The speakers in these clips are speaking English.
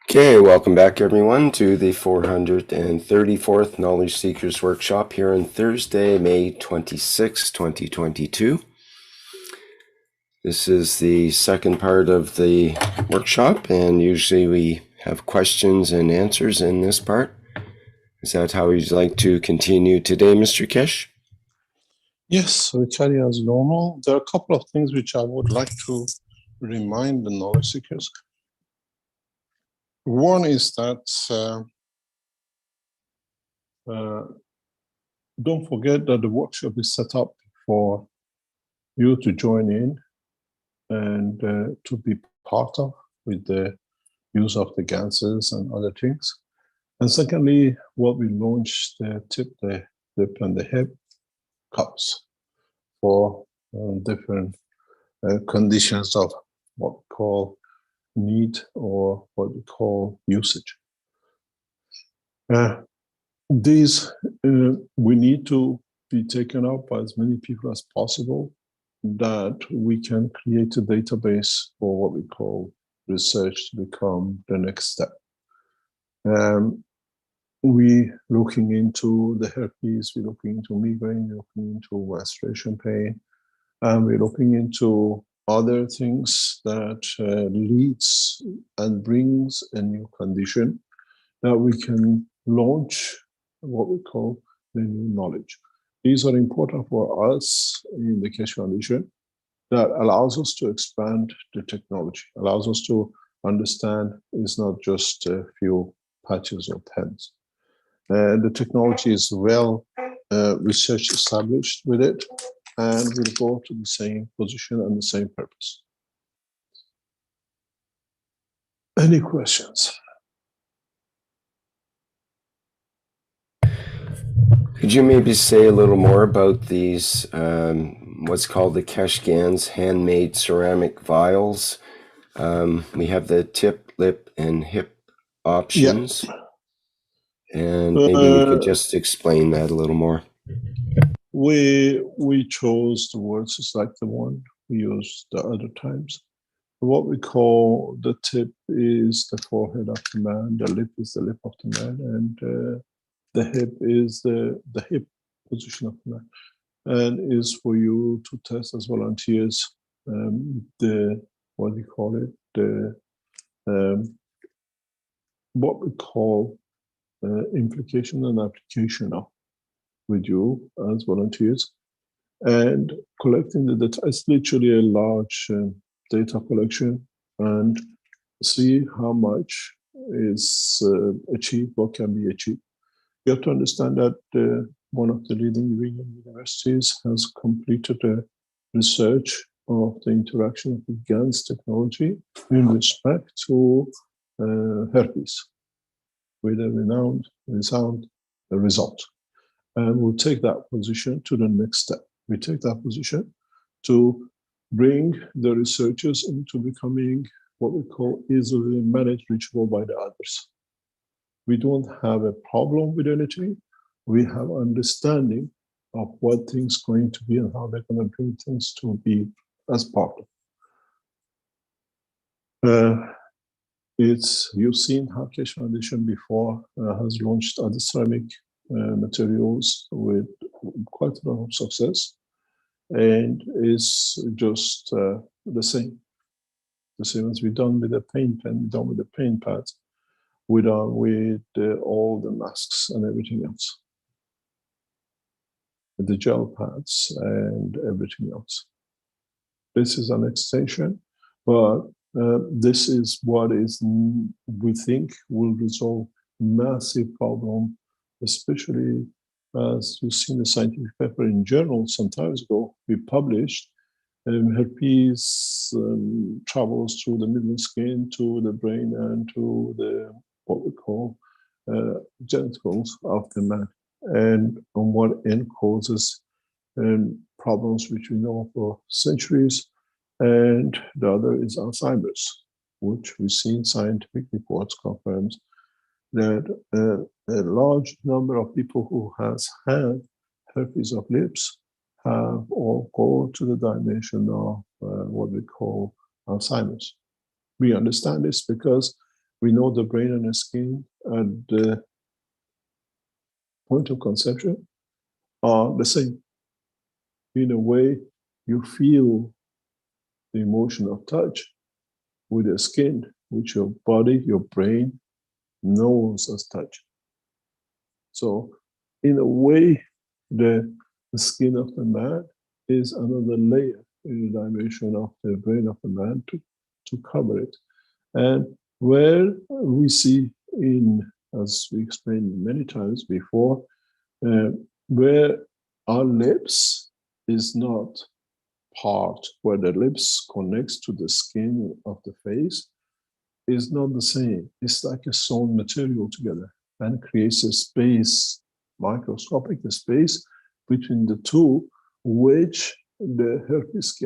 Okay, welcome back everyone to the 434th Knowledge Seekers Workshop here on Thursday, May 26, 2022. This is the second part of the workshop, and usually we have questions and answers in this part. Is that how you'd like to continue today, Mr. Kish? Yes, so we carry as normal. There are a couple of things which I would like to remind the knowledge seekers. One is that don't forget that the workshop is set up for you to join in and to be part of with the use of the Ganses and other things. And secondly, what we launched the tip, the lip, and the hip cups for different conditions of what we call need or what we call usage. These we need to be taken up by as many people as possible, that we can create a database for what we call research to become the next step. We looking into the herpes, we're looking into migraine, we're looking into menstruation pain, and we're looking into other things that leads and brings a new condition that we can launch what we call the new knowledge. These are important for us in the Keshe Foundation. That allows us to expand the technology, allows us to understand it's not just a few patches or pens. The technology is well research established with it, and will go to the same position and the same purpose. Any questions? Could you maybe say a little more about these, what's called the Keshe Gans handmade ceramic vials? We have the tip, lip, and hip options. Yeah. And maybe you could just explain that a little more. We chose the words just like the one we used the other times. What we call the tip is the forehead of the man, the lip is the lip of the man, and the hip is the hip position of the man, and is for you to test as volunteers the what we call it, the what we call implication and application of with you as volunteers, and collecting the data. It's literally a large data collection, and see how much is achieved, what can be achieved. You have to understand that one of the leading Iranian universities has completed a research of the interaction with GANS technology in respect to herpes, with a renowned result. And we'll take that position to the next step. We take that position to bring the researchers into becoming what we call easily managed, reachable by the others. We don't have a problem with anything. We have understanding of what things are going to be and how they're going to bring things to be as part of. You've seen how Keshe Foundation before has launched other ceramic materials with quite a lot of success, and is just the same as we've done with the paint pen, we've done with the paint pads, we've done with all the masks and everything else, the gel pads and everything else. This is an extension, but this is what is we think will resolve massive problem, especially as you've seen the scientific paper in journal some time ago we published. Herpes travels through the middle skin to the brain and to the what we call genitals of the man, and on what end causes problems which we know for centuries. And the other is Alzheimer's, which we've seen scientific reports confirms that a large number of people who has had herpes of lips have or go to the dimension of what we call Alzheimer's. We understand this because We know the brain and the skin at the point of conception are the same. In a way, you feel the emotion of touch with your skin, which your body, your brain knows as touch. So, in a way, the skin of the man is another layer in the dimension of the brain of the man to cover it. And where we see as we explained many times before, where our lips is not part, where the lips connects to the skin of the face, is not the same. It's like a sewn material together and creates a space, microscopic space between the two, which the herpes,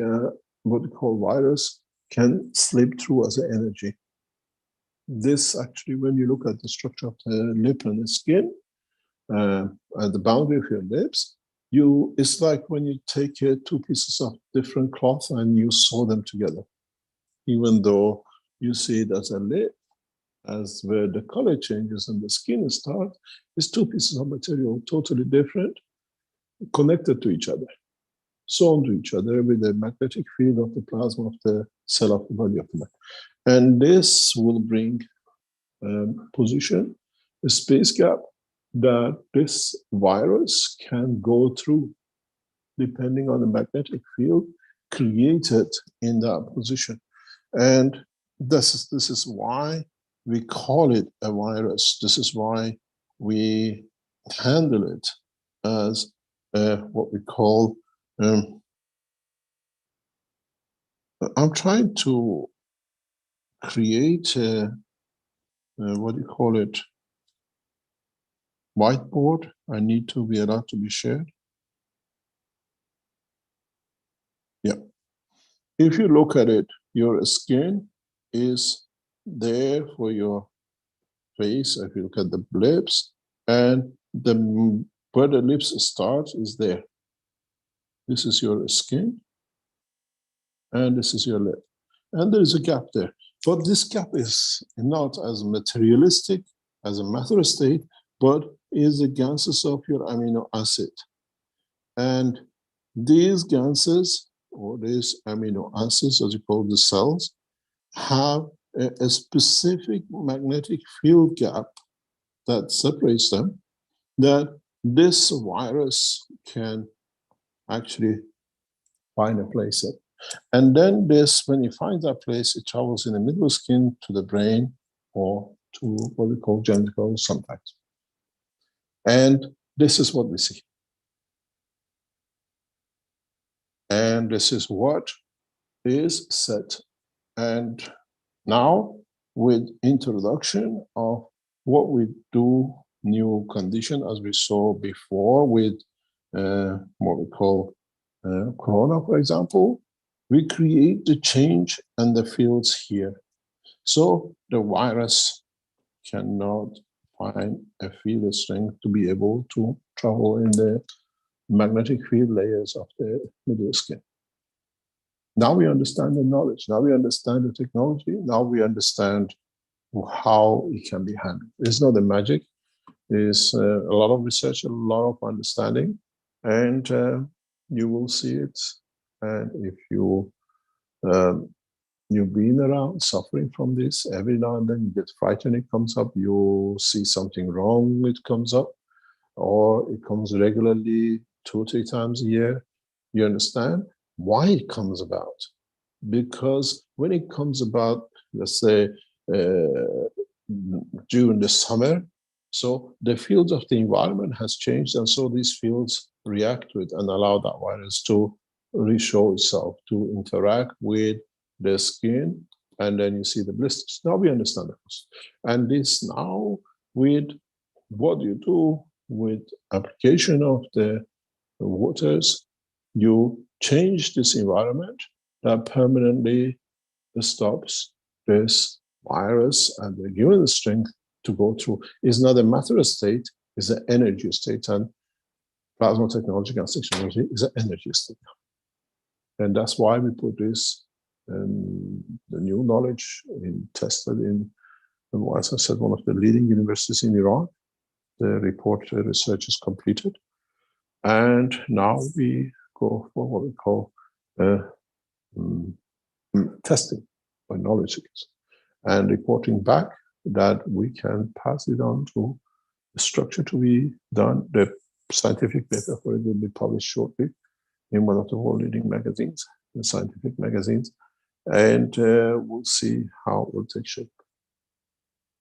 what we call virus, can slip through as an energy. This actually, when you look at the structure of the lip and the skin, at the boundary of your lips, it's like when you take two pieces of different cloth and you sew them together. Even though you see it as a lip, as where the color changes and the skin is dark, it's two pieces of material, totally different, connected to each other, sewn to each other with the magnetic field of the plasma of the cell of the body of the man. And this will bring position, a space gap that this virus can go through, depending on the magnetic field created in that position. And this is why we call it a virus. This is why we handle it as what we call, I'm trying to create what do you call it, whiteboard. I need to be allowed to be shared. Yeah. If you look at it, your skin is there for your face. If you look at the lips, and where the lips start is there. This is your skin, and this is your lip. And there is a gap there. But this gap is not as materialistic as a matter state, but is the ganses of your amino acid. And these ganses, or these amino acids, as you call the cells, have a specific magnetic field gap that separates them, that this virus can actually find a place in. And then this, when it finds that place, it travels in the middle skin to the brain or to what we call genitals sometimes. And this is what we see. And this is what is set. And now, with introduction of what we do, new condition, as we saw before with what we call corona, for example, we create the change and the fields here. So the virus cannot find a field strength to be able to travel in the magnetic field layers of the middle skin. Now we understand the knowledge. Now we understand the technology. Now we understand how it can be handled. It's not a magic. There's a lot of research, a lot of understanding, and you will see it. And if you've been around suffering from this, every now and then you get frightened, it comes up, you see something wrong, it comes up, or it comes regularly 2 or 3 times a year, you understand why it comes about. Because when it comes about, let's say, during the summer, so the fields of the environment has changed, and so these fields react to it and allow that virus to re-show itself, to interact with the skin, and then you see the blisters. Now we understand this. And this now, with what you do with application of the waters, you change this environment that permanently stops this virus and the given strength to go through. It's not a matter state, it's an energy state, and plasma technology and technology is an energy state. And that's why we put this, the new knowledge tested in as I said, one of the leading universities in Iran. The report research is completed. And now we go for what we call testing by knowledge seekers and reporting back that we can pass it on to the structure to be done. The scientific paper for it will be published shortly in one of the world leading magazines, the scientific magazines, and we'll see how it will take shape.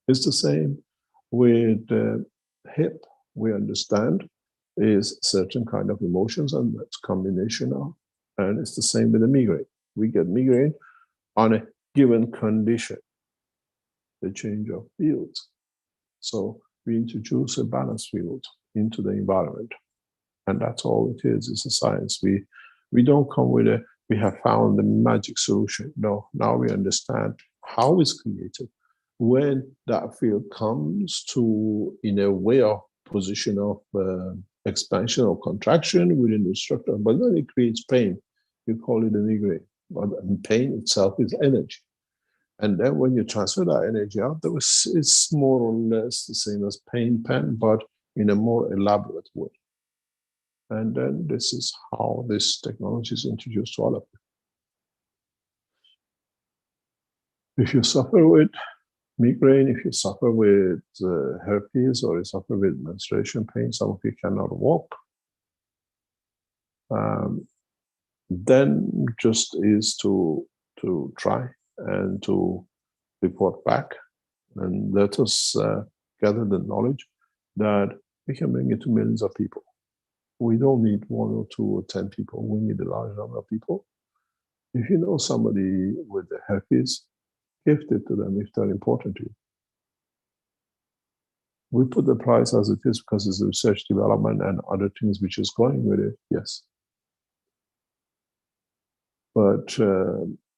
It's the same with HIP. We understand is certain kind of emotions, and that's combination of, and it's the same with the migraine. We get migraine on a given condition, the change of fields. So we introduce a balance field into the environment, and that's all it is. It's a science. We don't come with a, we have found the magic solution. No, now we understand how it's created. When that field comes to, in a way of position of expansion or contraction within the structure, but then it creates pain. You call it a migraine. But pain itself is energy. And then when you transfer that energy out, it's more or less the same as pain pen, but in a more elaborate way. And then this is how this technology is introduced to all of you. If you suffer with migraine, if you suffer with herpes, or you suffer with menstruation pain, some of you cannot walk, then just is to try and to report back and let us gather the knowledge that we can bring it to millions of people. We don't need 1 or 2 or 10 people. We need a large number of people. If you know somebody with the herpes, gift it to them if they're important to you. We put the price as it is because it's research development and other things which is going with it, yes. But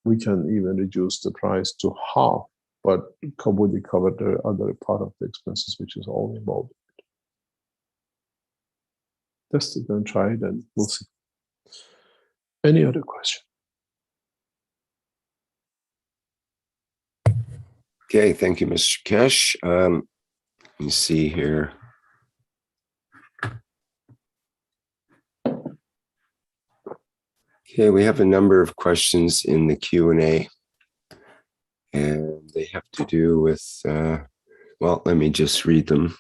we can even reduce the price to half, but would it cover the other part of the expenses, which is all involved? Test it and try it, and we'll see. Any other question? Okay, thank you, Mr. Kesh. Let me see here. Okay, we have a number of questions in the Q&A, and they have to do with, well, let me just read them.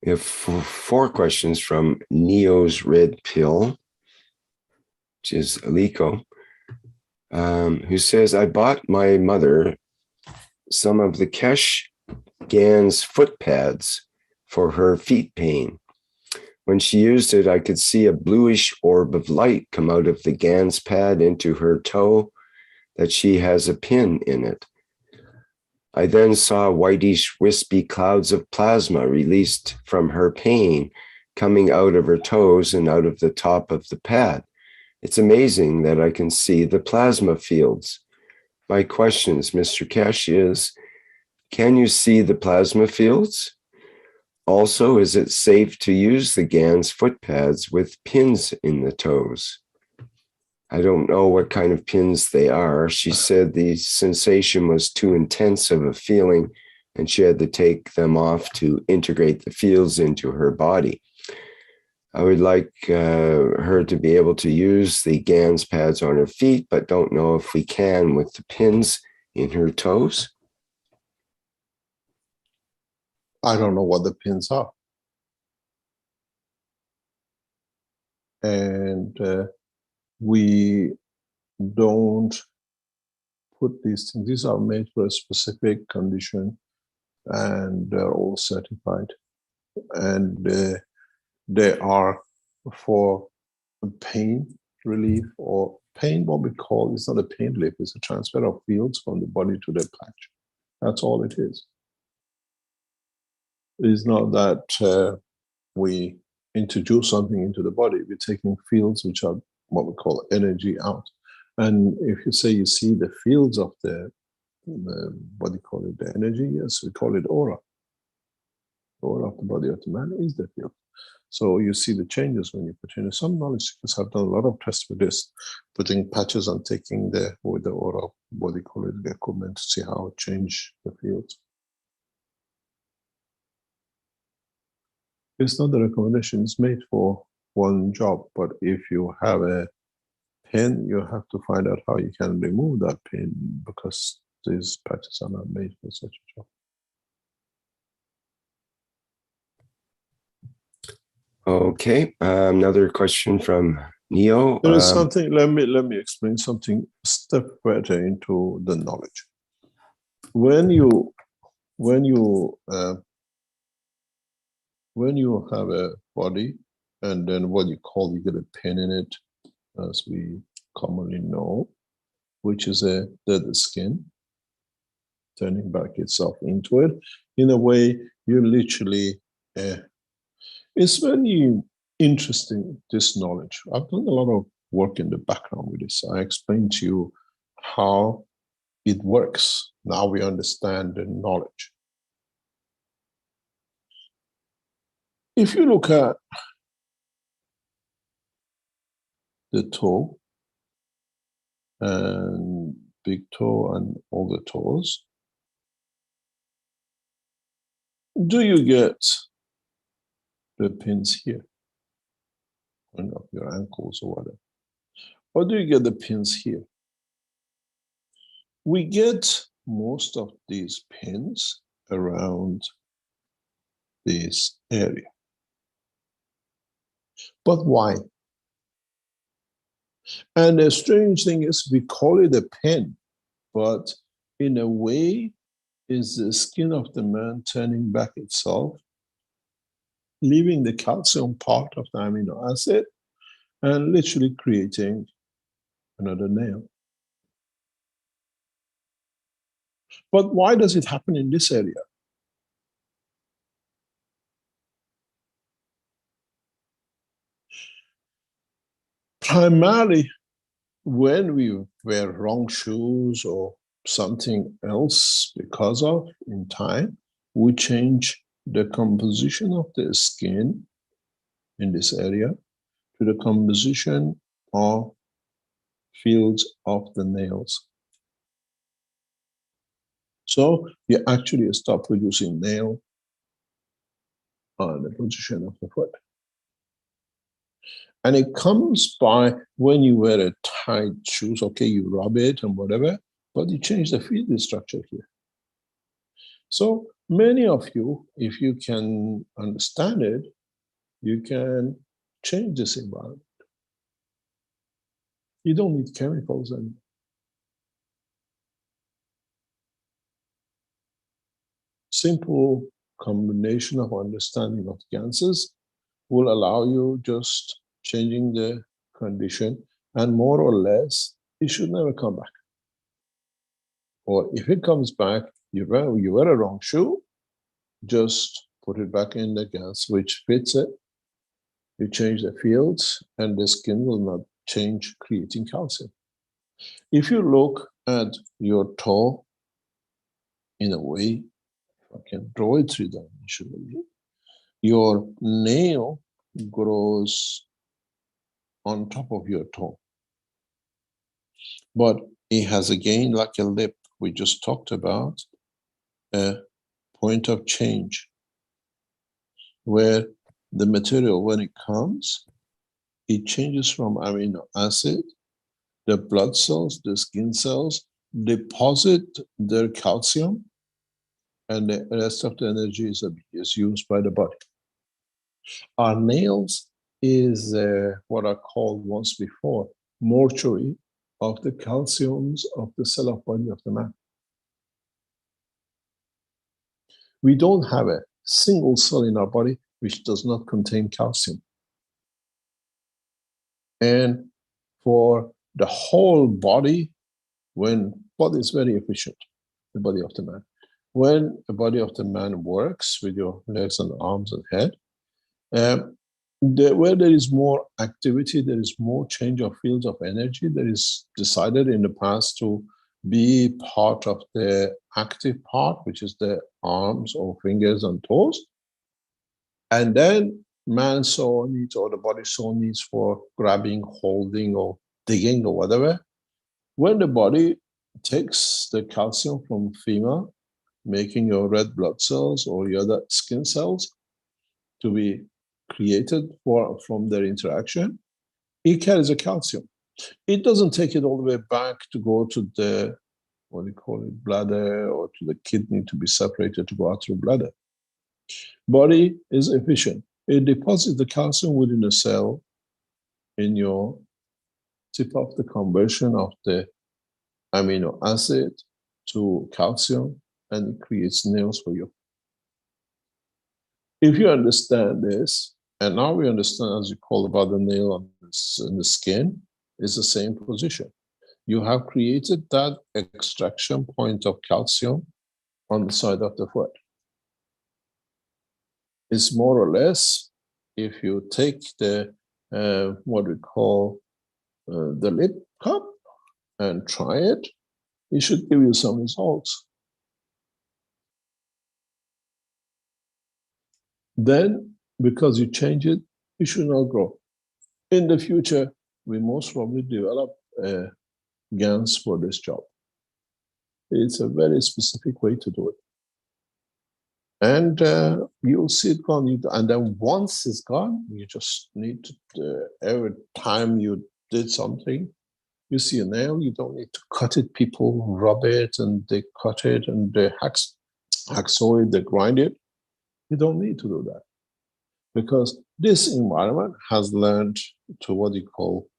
We have 4 questions from Neo's Red Pill, which is Aliko, who says, I bought my mother some of the Kesh Gans foot pads for her feet pain. When she used it, I could see a bluish orb of light come out of the Gans pad into her toe, that she has a pin in it. I then saw whitish, wispy clouds of plasma released from her pain coming out of her toes and out of the top of the pad. It's amazing that I can see the plasma fields. My questions, Mr. Kesh, is, can you see the plasma fields? Also, is it safe to use the Gans foot pads with pins in the toes? I don't know what kind of pins they are. She said the sensation was too intense of a feeling, and she had to take them off to integrate the fields into her body. I would like her to be able to use the Gans pads on her feet, but don't know if we can with the pins in her toes. I don't know what the pins are. And we don't put these things. These are made for a specific condition, and they're all certified. And they are for pain relief, or pain, what we call, it's not a pain relief, it's a transfer of fields from the body to the patch. That's all it is. It's not that we introduce something into the body. We're taking fields which are what we call energy out. And if you say you see the fields of the what do you call it, the energy, yes, we call it aura. The aura of the body of the man is the field. So you see the changes when you put in. Some knowledge seekers have done a lot of tests with this, putting patches and taking the with the aura, what they call it, the equipment to see how it change the fields. It's not the recommendation, it's made for one job, but if you have a pin, you have to find out how you can remove that pin because these patches are not made for such a job. Okay, another question from Neo. There is something, let me explain something, step further into the knowledge. When you have a body and then what you call, you get a pin in it, as we commonly know, which is a dead skin, turning back itself into it. In a way, you literally, it's very interesting, this knowledge. I've done a lot of work in the background with this. I explained to you how it works. Now we understand the knowledge. If you look at the toe and big toe and all the toes, do you get the pins here on your ankles or whatever? Or do you get the pins here? We get most of these pins around this area. But why? And the strange thing is we call it a pin, but in a way is the skin of the man turning back itself, leaving the calcium part of the amino acid and literally creating another nail. But why does it happen in this area? Primarily, when we wear wrong shoes or something else because of in time, we change the composition of the skin in this area to the composition of fields of the nails. So you actually stop producing nail on the position of the foot. And it comes by when you wear a tight shoes, okay, you rub it and whatever, but you change the field structure here. So many of you, if you can understand it, you can change this environment. You don't need chemicals anymore. Simple combination of understanding of gases will allow you just changing the condition, and more or less, it should never come back. Or if it comes back, you wear a wrong shoe, just put it back in the gas which fits it. You change the fields, and the skin will not change, creating calcium. If you look at your toe, in a way, I can draw it three-dimensionally, your nail grows on top of your toe. But it has, again, like a lip we just talked about, a point of change where the material, when it comes, it changes from amino acid. The blood cells, the skin cells deposit their calcium, and the rest of the energy is used by the body. Our nails is what I called once before mortuary of the calciums of the cell of body of the man. We don't have a single cell in our body which does not contain calcium. And for the whole body, when body is very efficient, the body of the man. When the body of the man works with your legs and arms and head, where there is more activity, there is more change of fields of energy that is decided in the past to be part of the active part, which is the arms or fingers and toes. And then man so needs or the body so needs for grabbing, holding, or digging or whatever. When the body takes the calcium from femur, making your red blood cells or your other skin cells to be created from their interaction, it carries a calcium. It doesn't take it all the way back to go to the, what do you call it, bladder or to the kidney to be separated to go out through bladder. Body is efficient. It deposits the calcium within a cell in your tip of the conversion of the amino acid to calcium, and it creates nails for you. If you understand this, and now we understand, as you call about the nail on the skin, is the same position. You have created that extraction point of calcium on the side of the foot. It's more or less, if you take the, what we call the lip cup and try it, it should give you some results. Then, because you change it, it should not grow. In the future, we most probably develop GANs for this job. It's a very specific way to do it. And you'll see it gone. And then once it's gone, you just need to, every time you did something, you see a nail, you don't need to cut it. People rub it and they cut it and they hacksaw it, they grind it. You don't need to do that, because this environment has learned to what you call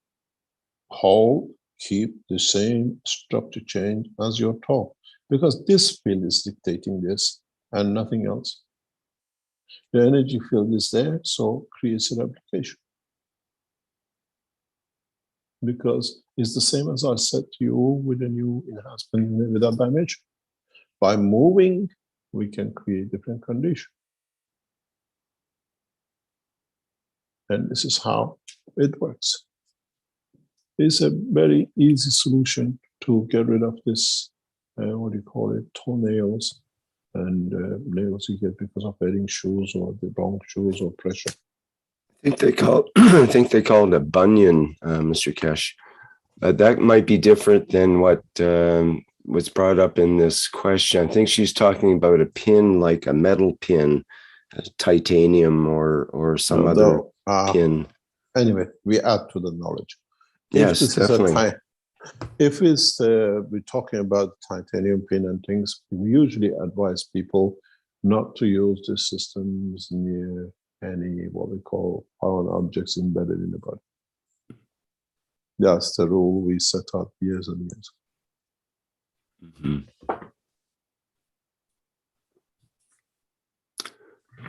hold, keep the same structure change as your toe, because this field is dictating this and nothing else. The energy field is there, so creates a replication. Because it's the same as I said to you with a new enhancement without dimension. By moving, we can create different conditions. And this is how it works. It's a very easy solution to get rid of this, what do you call it, toenails and nails you get because of wearing shoes or the wrong shoes or pressure. I think they call it a bunion, Mr. Kesh. That might be different than what was brought up in this question. I think she's talking about a pin, like a metal pin, titanium or some other pin. Anyway, we add to the knowledge. Yes, definitely. If it's we're talking about titanium pin and things, we usually advise people not to use the systems near any what we call foreign objects embedded in the body. That's the rule we set out years and years. Mm-hmm.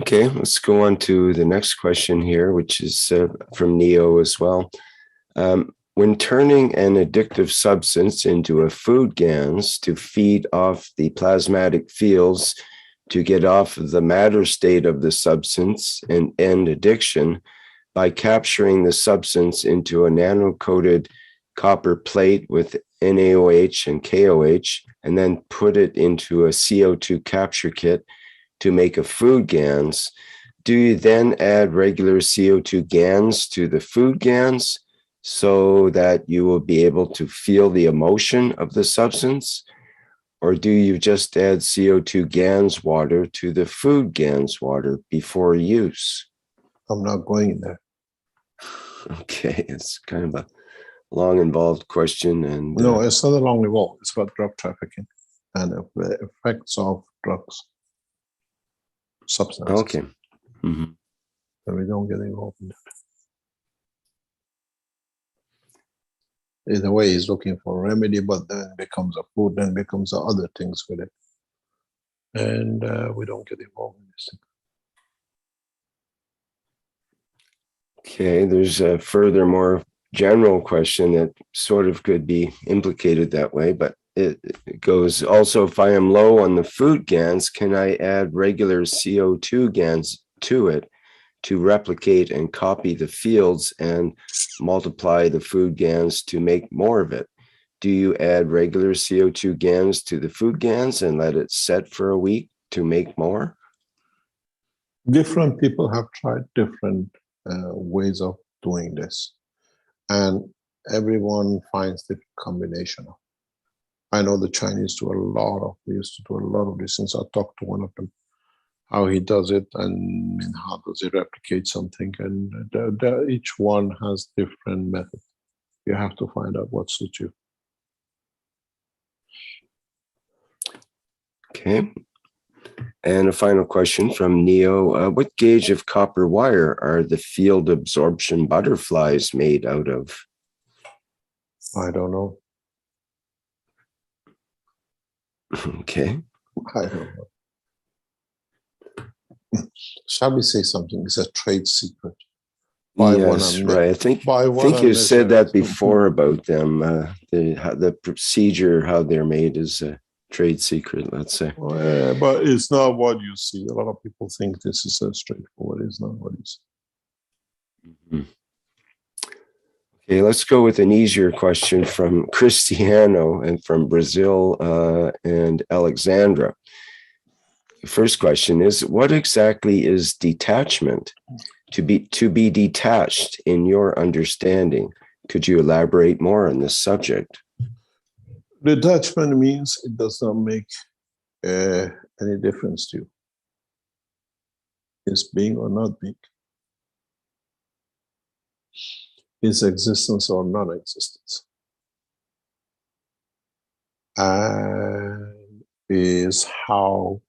Okay, let's go on to the next question here, which is from Neo as well. When turning an addictive substance into a food GANs to feed off the plasmatic fields to get off of the matter state of the substance and end addiction, by capturing the substance into a nano-coated copper plate with NaOH and KOH, and then put it into a CO2 capture kit to make a food GANs, do you then add regular CO2 GANs to the food GANs so that you will be able to feel the emotion of the substance? Or do you just add CO2 GANs water to the food GANs water before use? I'm not going there. Okay, it's kind of a long, involved question. And no, it's not a long involved. It's about drug trafficking and the effects of drugs, substances. Okay. Mm-hmm. And we don't get involved in that. In a way, he's looking for a remedy, but then it becomes a food, then becomes other things with it. And we don't get involved in this thing. Okay, there's a further more general question that sort of could be implicated that way, but it goes also, if I am low on the food GANs, can I add regular CO2 GANs to it to replicate and copy the fields and multiply the food GANs to make more of it? Do you add regular CO2 GANs to the food GANs and let it set for a week to make more? Different people have tried different ways of doing this, and everyone finds the combination. I know the Chinese we used to do a lot of these things. I talked to one of them, how he does it and how does he replicate something. And each one has different methods. You have to find out what suits you. Okay. And a final question from Neo. What gauge of copper wire are the field absorption butterflies made out of? I don't know. Okay. I don't know. Shall we say something? It's a trade secret. Yes, right. I think you said that before about them. The procedure, how they're made, is a trade secret, let's say. Well, yeah, but it's not what you see. A lot of people think this is so straightforward. It's not what you see. Mm-hmm. Okay, let's go with an easier question from Cristiano and from Brazil and Alexandra. The first question is, what exactly is detachment? To be detached in your understanding. Could you elaborate more on this subject? Detachment means it does not make any difference to you. It's being or not being. Is existence or non-existence. And is how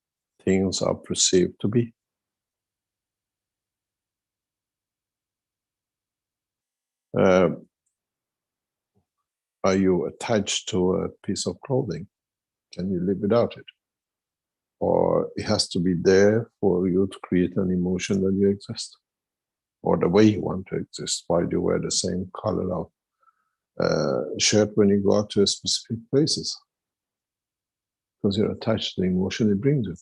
things are perceived to be. Are you attached to a piece of clothing? Can you live without it? Or it has to be there for you to create an emotion that you exist, or the way you want to exist. Why do you wear the same color of shirt when you go out to specific places? Because you're attached to the emotion it brings you.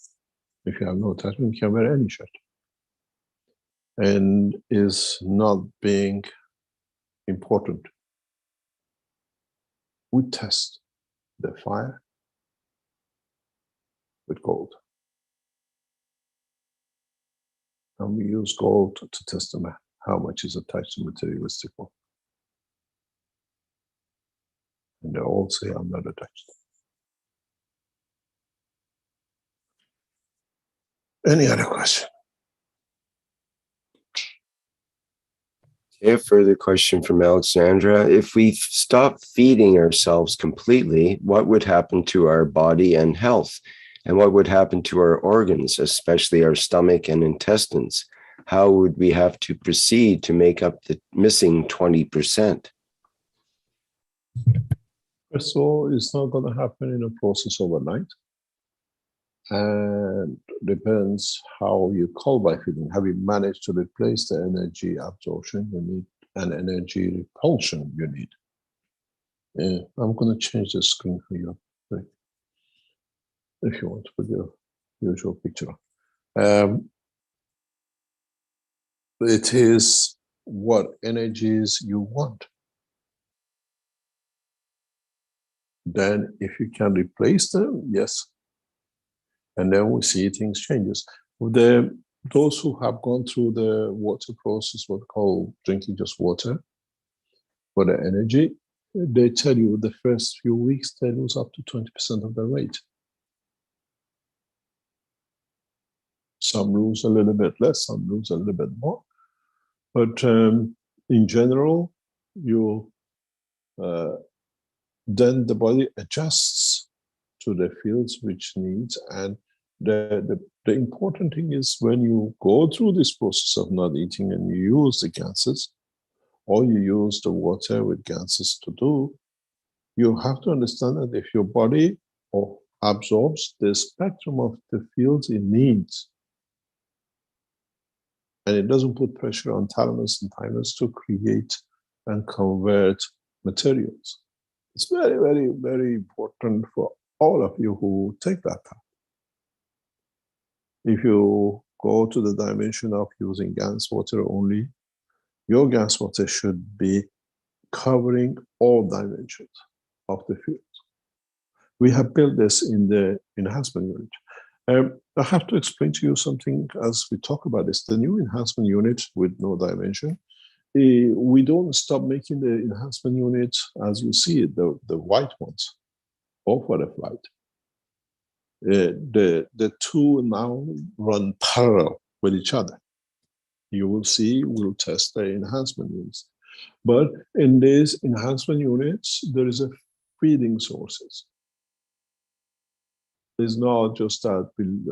If you have no attachment, you can wear any shirt. And is not being important. We test the fire with gold. And we use gold to test the man, how much is attached to materialistic world. And they all say, I'm not attached. Any other question? A further question from Alexandra. If we stop feeding ourselves completely, what would happen to our body and health? And what would happen to our organs, especially our stomach and intestines? How would we have to proceed to make up the missing 20%? First of all, it's not going to happen in a process overnight. And depends how you call by feeding. Have you managed to replace the energy absorption you need and energy repulsion you need? Yeah, I'm going to change the screen for you, right? If you want to put your usual picture on. It is what energies you want. Then if you can replace them, yes. And then we see things changes. Those who have gone through the water process, what we call drinking just water for the energy, they tell you the first few weeks they lose up to 20% of their weight. Some lose a little bit less, some lose a little bit more. But in general, then the body adjusts to the fields which needs. And the important thing is when you go through this process of not eating and you use the gases, or you use the water with gases to do, you have to understand that if your body absorbs the spectrum of the fields it needs, and it doesn't put pressure on thalamus and thymus to create and convert materials. It's very, very, very important for all of you who take that path. If you go to the dimension of using gas water only, your gas water should be covering all dimensions of the field. We have built this in the enhancement unit. I have to explain to you something as we talk about this. The new enhancement unit with no dimension, we don't stop making the enhancement units as you see it, the white ones, all for the flight. The two now run parallel with each other. You will see, we'll test the enhancement units. But in these enhancement units, there is a feeding sources. It's not just that,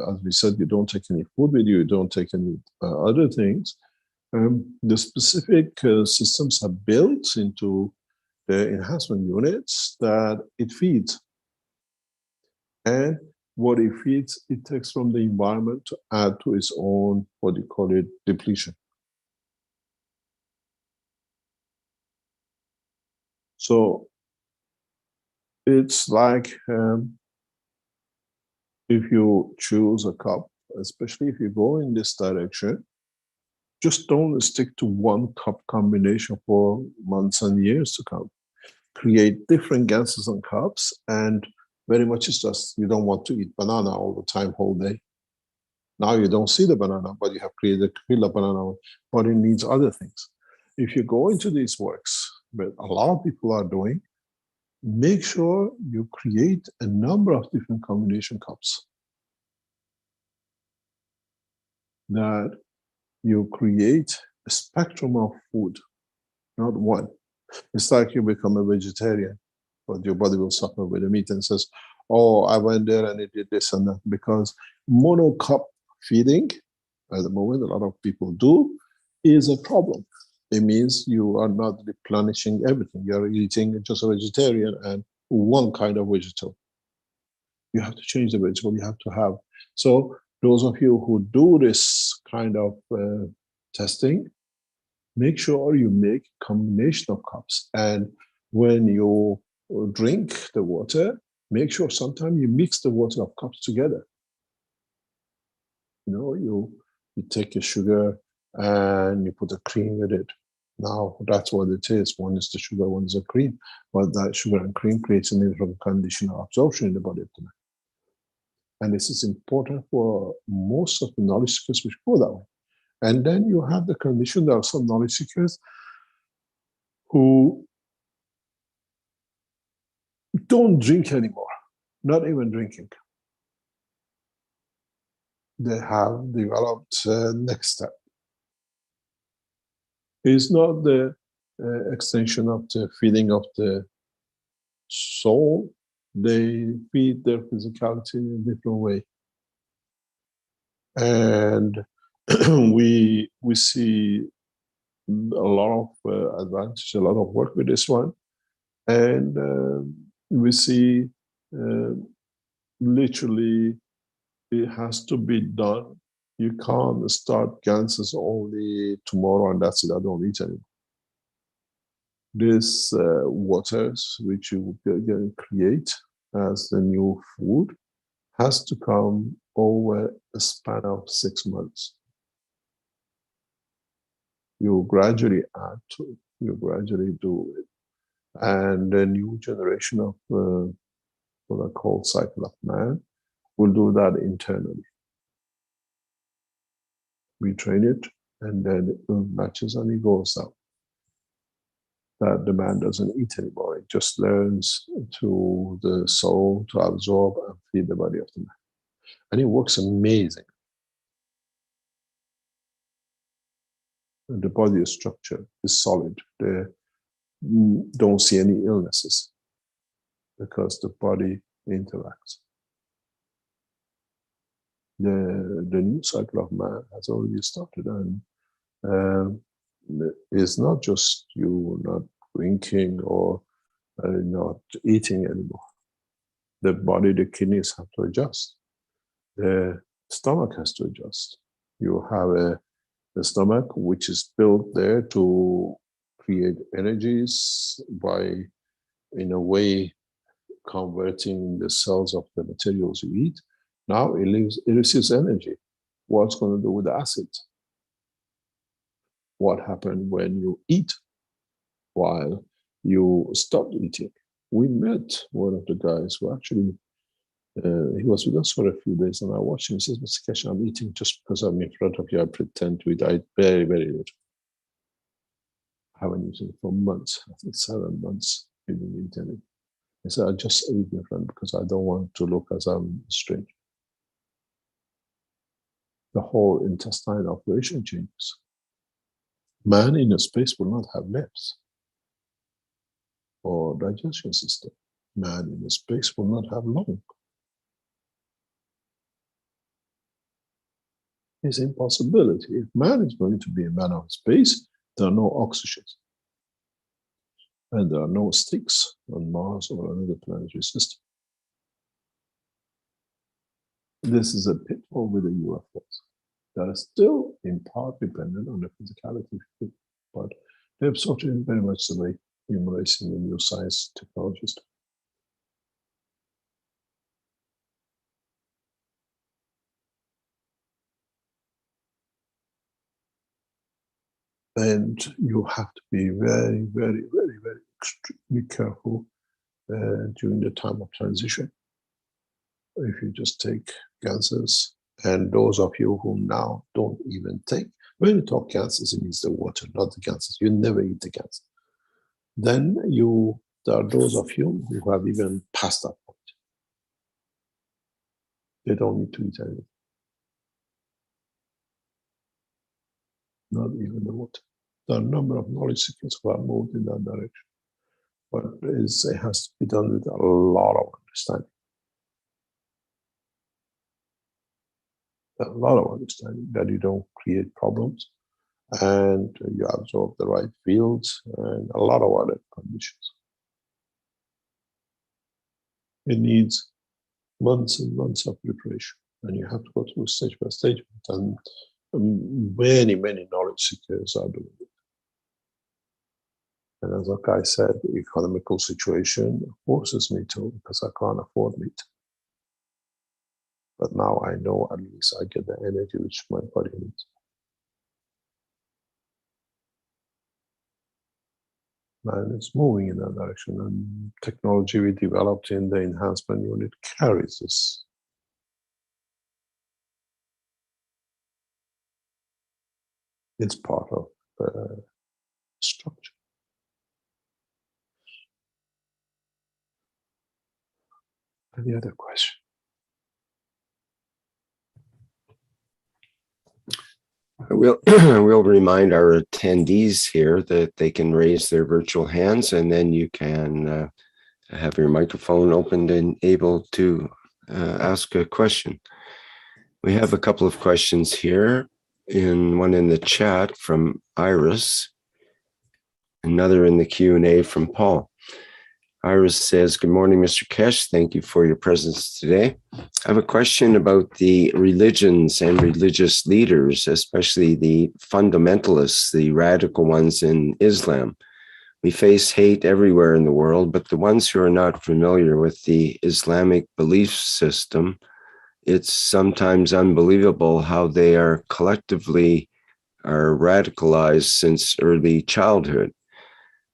as we said, you don't take any food with you, you don't take any other things. The specific systems are built into the enhancement units that it feeds. And what it feeds, it takes from the environment to add to its own, what you call it, depletion. So it's like if you choose a cup, especially if you go in this direction, just don't stick to one cup combination for months and years to come. Create different ganses and cups, and very much it's just you don't want to eat banana all the time, whole day. Now you don't see the banana, but you have created a banana, but it needs other things. If you go into these works, but a lot of people are doing, make sure you create a number of different combination cups. That you create a spectrum of food, not one. It's like you become a vegetarian, but your body will suffer with the meat and says, oh, I went there and it did this and that. Because mono cup feeding, at the moment, a lot of people do, is a problem. It means you are not replenishing everything. You're eating just a vegetarian and one kind of vegetable. You have to change the vegetable you have to have. So those of you who do this kind of testing, make sure you make a combination of cups. And when you drink the water, make sure sometimes you mix the water of cups together. You know, you take a sugar and you put a cream with it. Now that's what it is. One is the sugar, one is the cream. But that sugar and cream creates an different condition of absorption in the body of the man. And this is important for most of the knowledge seekers which go that way. And then you have the condition, there are some knowledge seekers who don't drink anymore, not even drinking. They have developed next step. It's not the extension of the feeding of the soul. They feed their physicality in a different way. And we see a lot of advantage, a lot of work with this one. And we see literally it has to be done. You can't start ganses only tomorrow and that's it, I don't eat anymore. This waters which you can create as the new food has to come over a span of 6 months. You gradually add to it, you gradually do it. And the new generation of what I call cycle of man will do that internally. We train it and then it matches and it goes out. That the man doesn't eat anymore. It just learns to the soul to absorb and feed the body of the man. And it works amazing. And the body structure is solid. They don't see any illnesses because the body interacts. The new cycle of man has already started, and it's not just you not drinking or not eating anymore. The body, the kidneys have to adjust. The stomach has to adjust. You have a stomach which is built there to create energies by, in a way, converting the cells of the materials you eat. Now it receives energy. What's going to do with the acid? What happened when you eat while you stopped eating? We met one of the guys who actually He was with us for a few days, and I watched him. He says, "Mr. Kesh, I'm eating just because I'm in front of you. I pretend to eat. I eat very, very little. I haven't eaten for months. I think 7 months. He didn't eat anything. I said, I just ate in front because I don't want to look as I'm strange. The whole intestine operation changes. Man in a space will not have lips or digestion system. Man in a space will not have lung. It's an impossibility. If man is going to be a man of space, there are no oxygens. And there are no sticks on Mars or another planetary system. This is a pitfall with the UFOs. They are still in part dependent on the physicality, but the absorption is very much the way embracing the new science technologies. And you have to be very, very, very, very extremely careful during the time of transition. If you just take gases, and those of you who now don't even take, when you talk gases, it means the water, not the gases. You never eat the gas. Then there are those of you who have even passed that point. They don't need to eat anything. Not even the water. There are a number of knowledge seekers who have moved in that direction. But it has to be done with a lot of understanding. A lot of understanding that you don't create problems and you absorb the right fields and a lot of other conditions. It needs months and months of preparation, and you have to go through stage by stage, and many, many knowledge seekers are doing it. And as Akai said, the economical situation forces me to, because I can't afford meat. But now I know at least I get the energy which my body needs. And it's moving in that direction. And technology we developed in the enhancement unit carries this. It's part of the structure. Any other question? We'll remind our attendees here that they can raise their virtual hands, and then you can have your microphone opened and able to ask a question. We have a couple of questions here. One in the chat from Iris, another in the Q&A from Paul. Iris says, "Good morning, Mr. Kesh. Thank you for your presence today. I have a question about the religions and religious leaders, especially the fundamentalists, the radical ones in Islam. We face hate everywhere in the world, but the ones who are not familiar with the Islamic belief system, it's sometimes unbelievable how they are collectively radicalized since early childhood.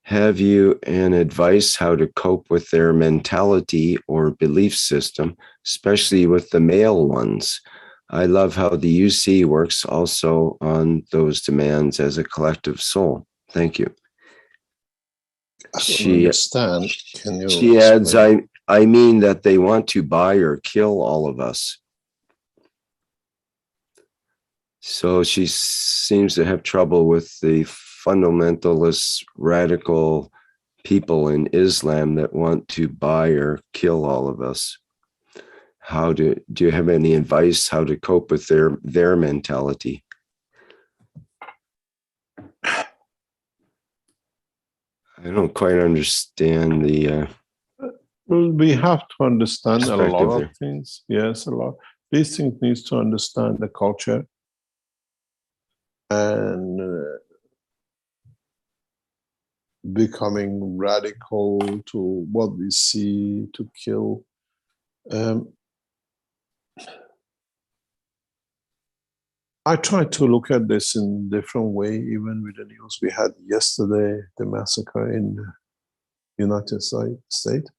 Have you an advice how to cope with their mentality or belief system, especially with the male ones? I love how the UC works also on those demands as a collective soul. Thank you." She understand. Can you? She adds, I mean that they want to buy or kill all of us. So she seems to have trouble with the fundamentalist radical people in Islam that want to buy or kill all of us. Do you have any advice how to cope with their mentality? I don't quite understand the. Well, we have to understand a lot of things. Yes, a lot. These things needs to understand the culture and becoming radical to what we see to kill. I try to look at this in a different way, even with the news we had yesterday, the massacre in the United States.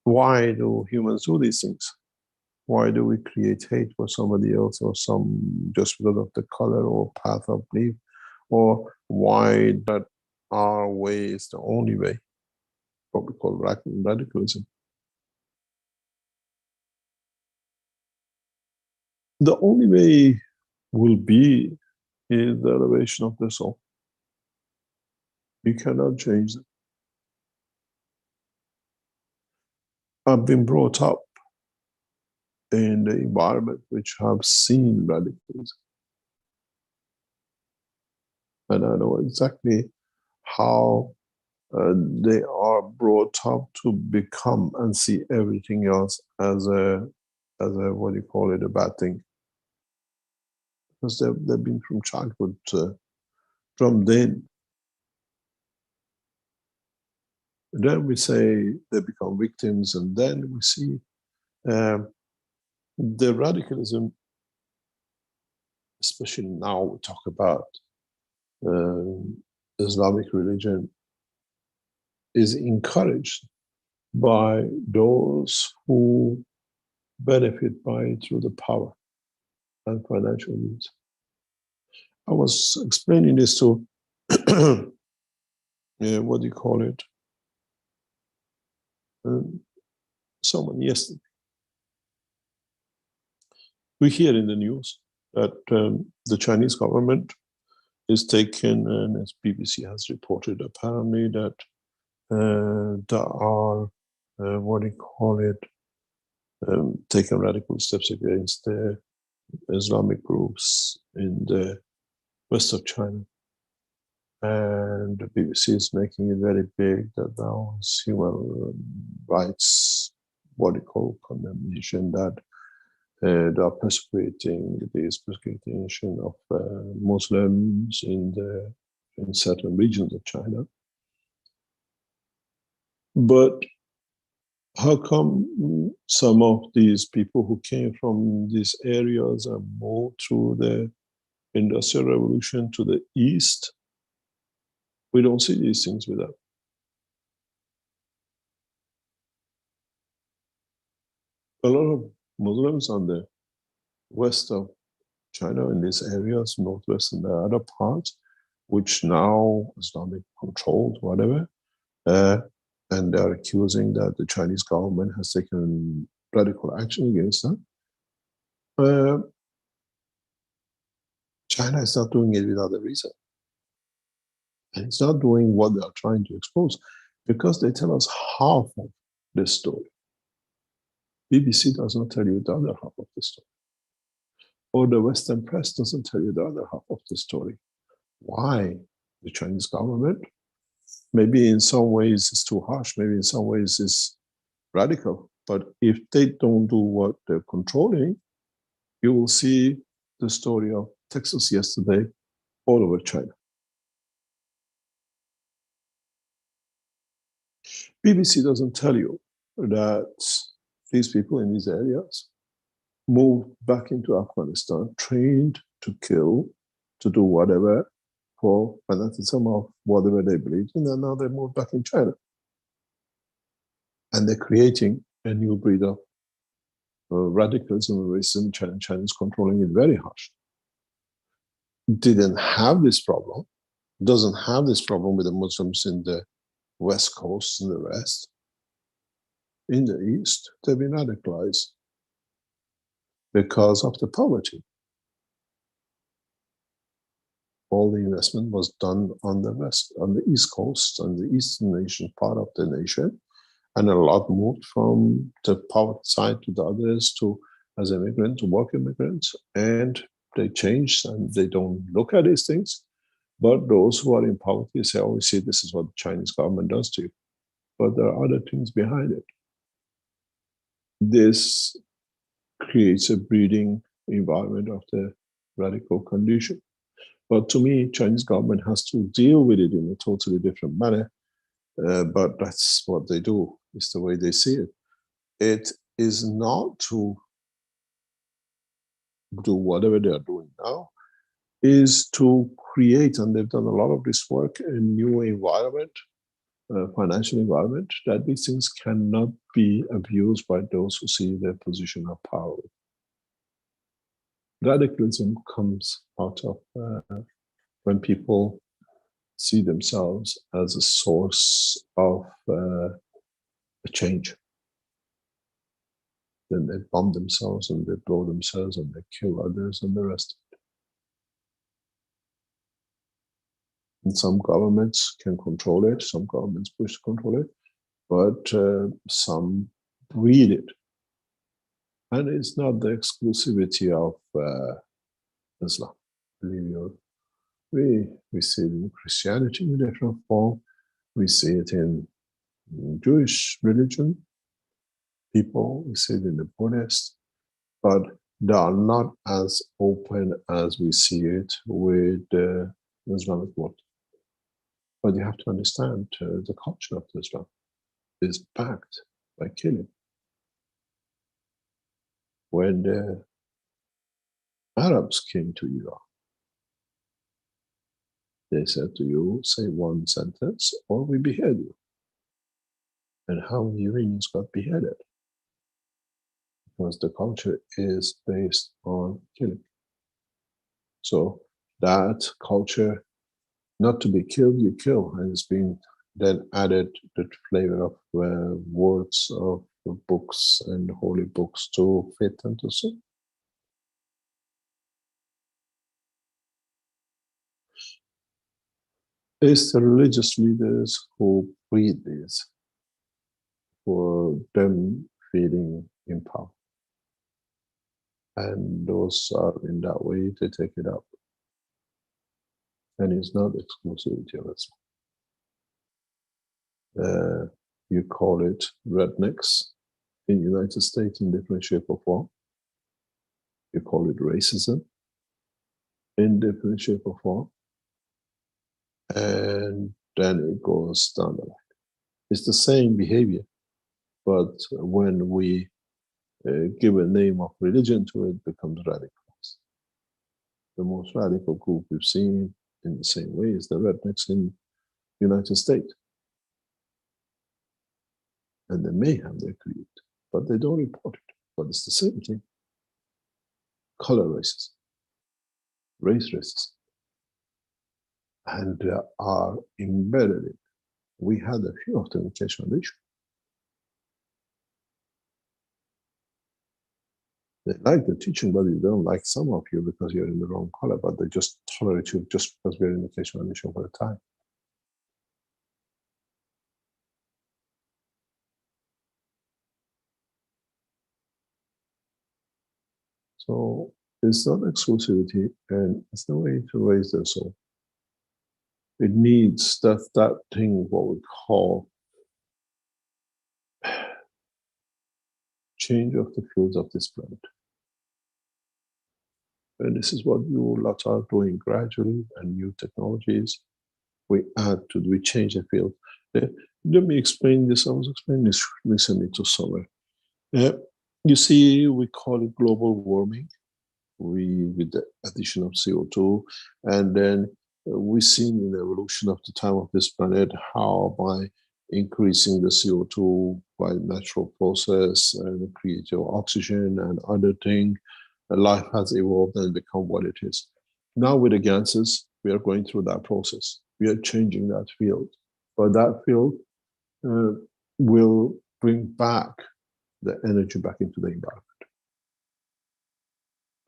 Why do humans do these things? Why do we create hate for somebody else or some just because of the color or path of belief? Or why that our way is the only way, what we call radicalism? The only way will be is the elevation of the soul. You cannot change it. I've been brought up in the environment which have seen radicalism. And I know exactly how they are brought up to become and see everything else as a what do you call it, a bad thing. Because they've been from childhood drummed in. Then we say they become victims, and then we see the radicalism, especially now we talk about Islamic religion, is encouraged by those who benefit by it through the power and financial means. I was explaining this to what do you call it? Someone yesterday. We hear in the news that the Chinese government is taken, and as BBC has reported, apparently that there are, what do you call it, taken radical steps against the Islamic groups in the west of China. And the BBC is making it very big that now is human rights, what do you call, condemnation, that they are persecuting of Muslims in certain regions of China. But how come some of these people who came from these areas and moved through the Industrial Revolution to the east, we don't see these things with them? A lot of Muslims on the west of China, in these areas, northwest and the other parts, which now Islamic controlled, whatever, and they're accusing that the Chinese government has taken radical action against them. China is not doing it without a reason. And it's not doing what they are trying to expose, because they tell us half of this story. BBC does not tell you the other half of the story. Or the Western press doesn't tell you the other half of the story. Why? The Chinese government, maybe in some ways it's too harsh, maybe in some ways it's radical, but if they don't do what they're controlling, you will see the story of Texas yesterday all over China. BBC doesn't tell you that these people in these areas moved back into Afghanistan, trained to kill, to do whatever for fanaticism of whatever they believed in, and now they moved back in China. And they're creating a new breed of radicalism and racism in China. China is controlling it very harsh. Didn't have this problem, doesn't have this problem with the Muslims in the West Coast and the rest. In the East, they've been radicalized because of the poverty. All the investment was done on the West, on the East Coast, on the Eastern nation, part of the nation, and a lot moved from the poverty side to the others, to as immigrants, to work immigrants, and they changed and they don't look at these things. But those who are in poverty say, oh, you see, this is what the Chinese government does to you. But there are other things behind it. This creates a breeding environment of the radical condition. But to me, Chinese government has to deal with it in a totally different manner. But that's what they do. It's the way they see it. It is not to do whatever they are doing now, is to create, and they've done a lot of this work, a new environment financial environment, that these things cannot be abused by those who see their position of power. Radicalism comes out of when people see themselves as a source of a change. Then they bomb themselves and they blow themselves and they kill others and the rest. And some governments can control it, some governments push to control it, but some breed it. And it's not the exclusivity of Islam. We see it in Christianity in a different form. We see it in Jewish religion. People, we see it in the Buddhist, but they are not as open as we see it with the Islamic world. But you have to understand the culture of Islam is backed by killing. When the Arabs came to Iran, they said to you, say one sentence or we behead you. And how many Iranians got beheaded? Because the culture is based on killing. So that culture, not to be killed, you kill, and it's been then added the flavor of words of books and holy books to fit and to suit. It's the religious leaders who breed this for them feeling in power. And those are in that way to take it up. And it's not exclusivity of Islam. You call it rednecks in the United States in different shape or form. You call it racism in different shape or form. And then it goes down the line. It's the same behavior, but when we give a name of religion to it, it becomes radicals. The most radical group we've seen in the same way is the rednecks in the United States. And they may have their creed, but they don't report it. But it's the same thing. Color racism, race racism. And they are embedded in. We had a few of them in Keshe Foundation. They like the teaching, but they don't like some of you because you're in the wrong color, but they just tolerate you just because we're in the Keshe Foundation for a time. So it's not exclusivity, and it's the way to raise their soul. It needs that thing, what we call change of the fields of this planet. And this is what you lot are doing gradually, and new technologies. We change the field. Let me explain this. I was explaining this recently to somewhere. You see, we call it global warming. With the addition of CO2, and then we've seen in the evolution of the time of this planet how by increasing the CO2 by natural process and create your oxygen and other things, life has evolved and become what it is. Now with the gases, we are going through that process. We are changing that field, but that field will bring back the energy back into the environment.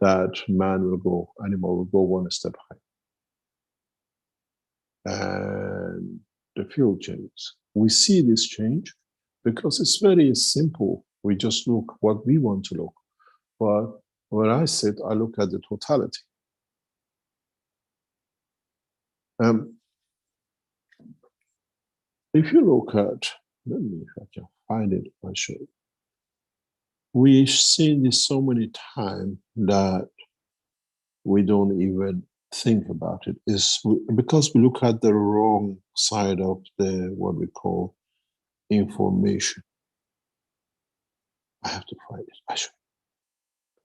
That man will go, animal will go one step higher. And the field changes. We see this change because it's very simple. We just look what we want to look. But when I sit, I look at the totality. If you look at, let me, if I can find it, I'll show you. We've seen this so many times that we don't even think about it. Is because we look at the wrong side of the what we call information. I have to find it. I should.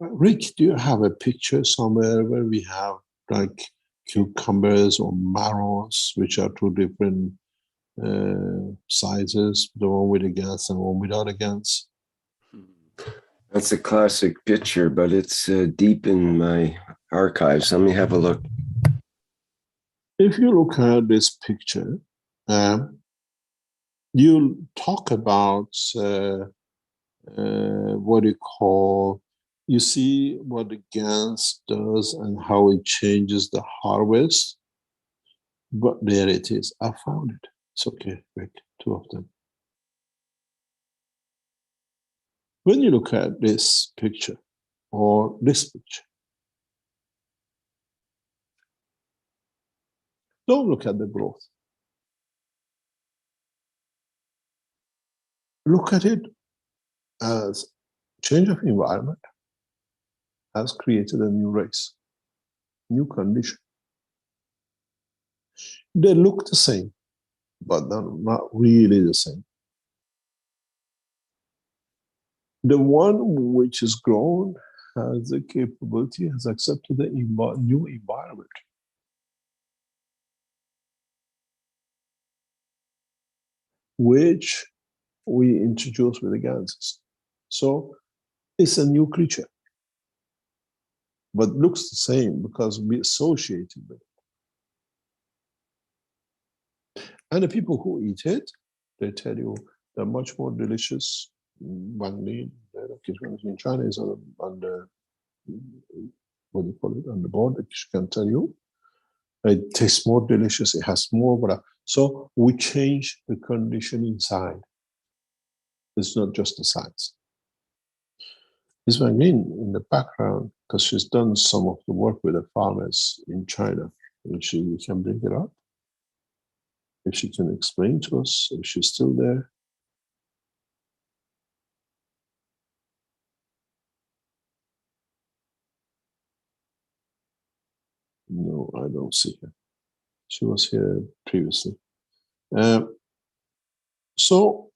Rick, do you have a picture somewhere where we have like cucumbers or marrows, which are two different sizes, the one with a GANs and one without a GANs. That's a classic picture, but it's deep in my archives. Let me have a look. If you look at this picture, you talk about what you call, you see what the GANs does and how it changes the harvest. But there it is. I found it. It's okay, Rick, two of them. When you look at this picture or this picture, don't look at the growth. Look at it as change of environment has created a new race, new condition. They look the same, but they're not really the same. The one which is grown has the capability, has accepted the new environment. Which we introduce with the GANs. So it's a new creature, but looks the same because we associate it with it. And the people who eat it, they tell you they're much more delicious. Wang Li, in China, is on the, what do you call it, on the board, that she can tell you. It tastes more delicious, it has more, whatever. So we change the condition inside. It's not just the size. This Wang Lin in the background, because she's done some of the work with the farmers in China, and she can bring it up. If she can explain to us, if she's still there. No, I don't see her. She was here previously. So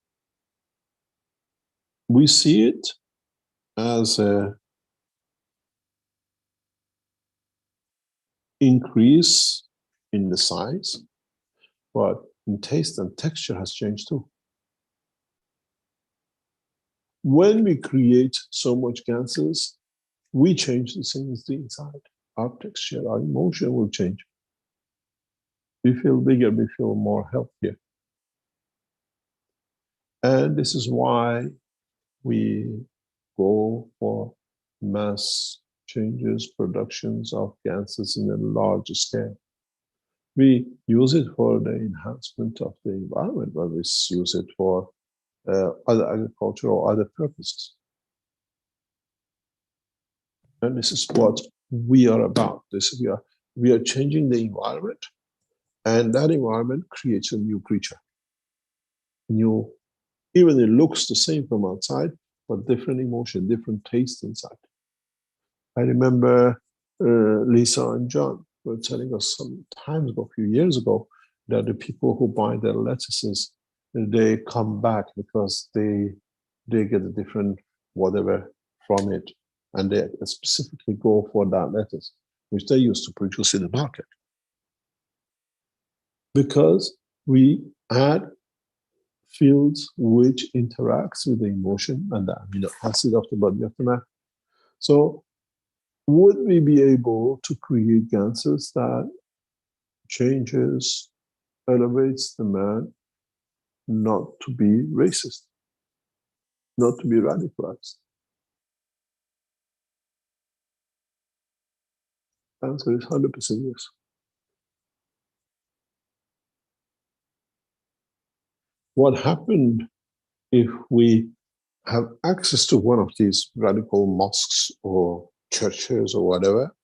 we see it as a increase in the size, but in taste and texture has changed too. When we create so much gases, we change the things inside. Our texture, our emotion will change. We feel bigger, we feel more healthier. And this is why we go for mass changes, productions of gases in a large scale. We use it for the enhancement of the environment, but we use it for other agriculture or other purposes. And this is what we are about. We are changing the environment, and that environment creates a new creature. New, even it looks the same from outside, but different emotion, different taste inside. I remember Lisa and John were telling us some time ago, a few years ago, that the people who buy their lettuces, they come back because they get a different whatever from it, and they specifically go for that lettuce, which they used to produce in the market. Because we add fields which interacts with the emotion and the amino acid of the body of the man. So would we be able to create gases that changes, elevates the man not to be racist, not to be radicalized? The answer is 100% yes. What happened if we have access to one of these radical mosques or churches or whatever,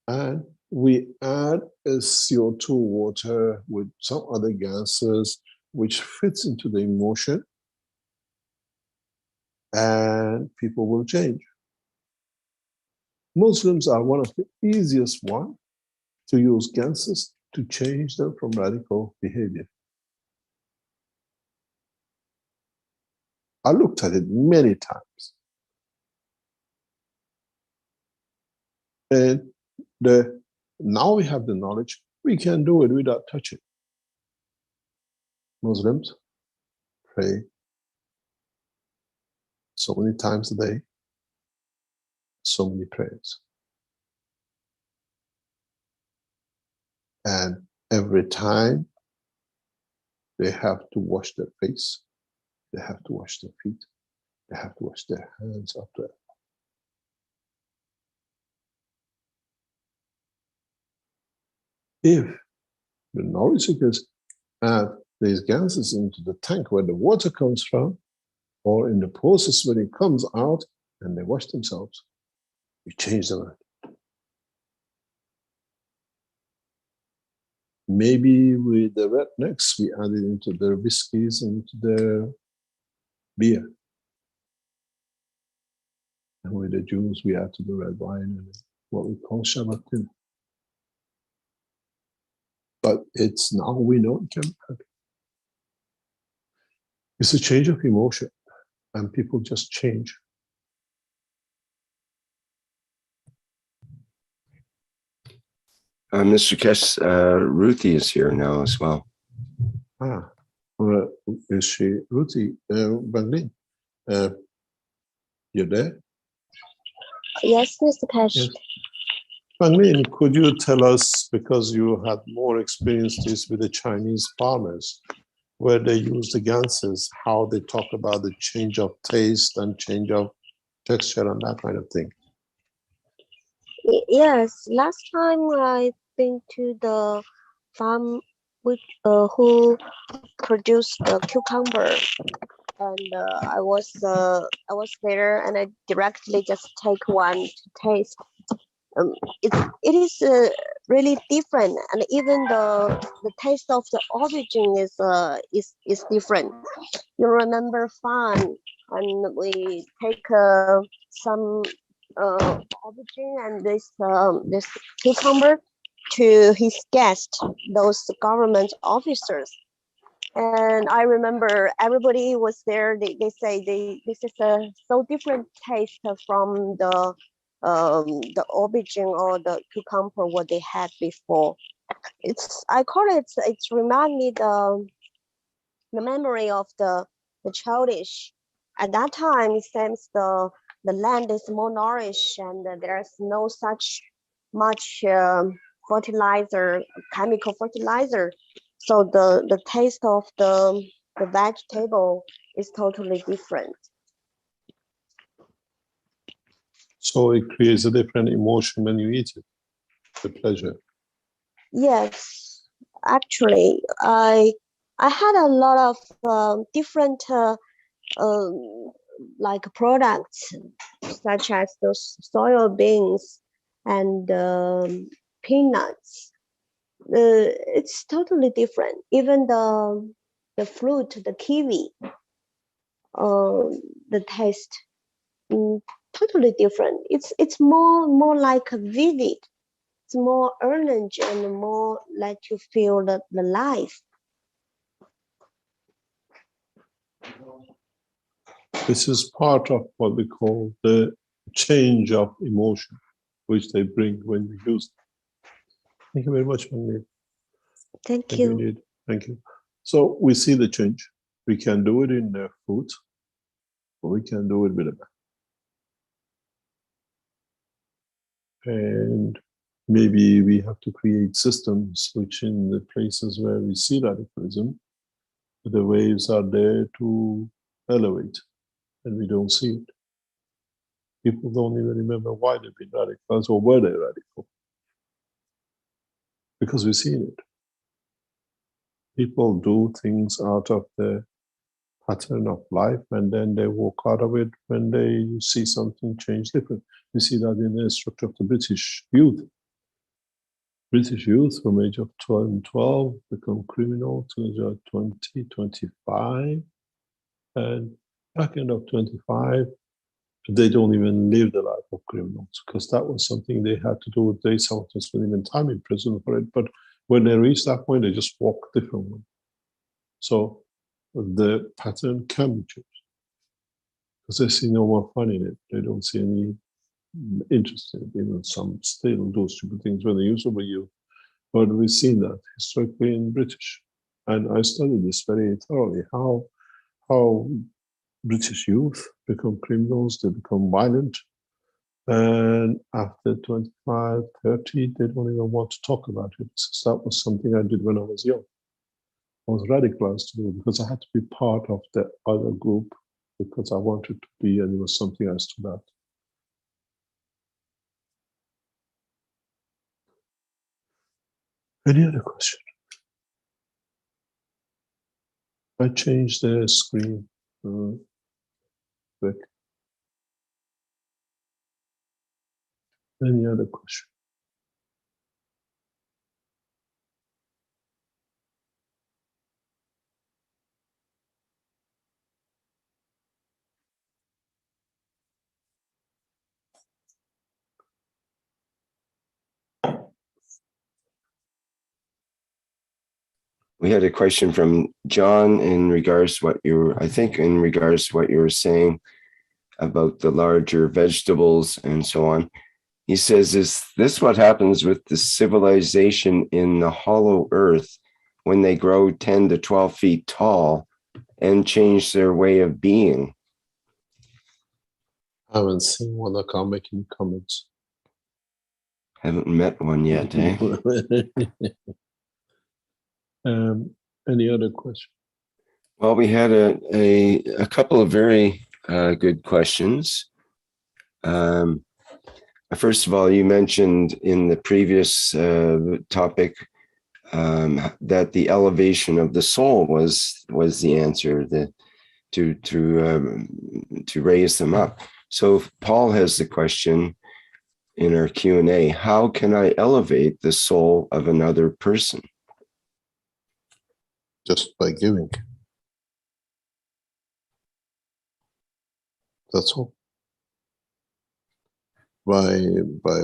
and we add a CO2 water with some other gases which fits into the emotion, and people will change. Muslims are one of the easiest ones to use gases to change them from radical behavior. I looked at it many times. And now we have the knowledge, we can do it without touching. Muslims pray so many times a day, so many prayers. And every time they have to wash their face, they have to wash their feet, they have to wash their hands after. If the knowledge seekers add these gases into the tank where the water comes from, or in the process when it comes out and they wash themselves, you change the mind. Maybe with the rednecks, we added into their whiskeys and into their beer. And with the Jews, we add to the red wine and what we call Shabbatin. But it's now we know it can happen. It's a change of emotion, and people just change. Mr. Kesh, Ruthie is here now as well. Is she Ruthie Banglin? You're there? Yes, Mr. Kesh. Yes. Banglin, could you tell us, because you had more experiences with the Chinese farmers, where they use the ganses, how they talk about the change of taste and change of texture and that kind of thing? Yes, last time I've been to the farm who produced the cucumber, and I was there, and I directly just take one to taste. It is really different, and even the taste of the aubergine is different. You remember Fan, and we take some aubergine and this cucumber to his guests, those government officers. And I remember everybody was there. They say this is a so different taste from the aubergine or the cucumber what they had before. I call it's remind me the memory of the childish. At that time, it seems the land is more nourished and there's no such much fertilizer, chemical fertilizer. So the taste of the vegetable is totally different. So it creates a different emotion when you eat it, the pleasure. Yes, actually, I had a lot of different like products such as those soya beans and peanuts. It's totally different. Even the fruit, the kiwi, the taste, totally different. It's more like vivid. It's more orange and more let you feel the life. This is part of what we call the change of emotion, which they bring when we use them. Thank you very much, Manli. Thank you. Indeed. Thank you. So we see the change. We can do it in the food, or we can do it with a bath. And maybe we have to create systems which in the places where we see radicalism, the waves are there to elevate, and we don't see it. People don't even remember why they've been radicals or were they radical. Because we've seen it. People do things out of the pattern of life, and then they walk out of it when they see something change different. We see that in the structure of the British youth. British youth from age of 12 become criminal to age of 20, 25, and back end of 25, they don't even live the life of criminals because that was something they had to do. They sometimes spend even time in prison for it, but when they reach that point, they just walk differently. So the pattern can be changed because they see no more fun in it. They don't see any interest in it. Even some still do stupid things when they used to be youth. But we've seen that historically in British. And I studied this very thoroughly, how British youth become criminals, they become violent, and after 25, 30, they don't even want to talk about it. So that was something I did when I was young. I was radicalized to do because I had to be part of the other group because I wanted to be, and it was something I stood at. Any other question? I changed the screen. Quick. Any other question? We had a question from John in regards to what you were saying about the larger vegetables and so on. He says, is this what happens with the civilization in the hollow earth when they grow 10 to 12 feet tall and change their way of being? I haven't seen one. I can't make any comments. Haven't met one yet, eh? Any other question? Well, we had a couple of very good questions. First of all, you mentioned in the previous topic that the elevation of the soul was the answer, to raise them up. So Paul has the question in our Q&A: how can I elevate the soul of another person? Just by giving. That's all. By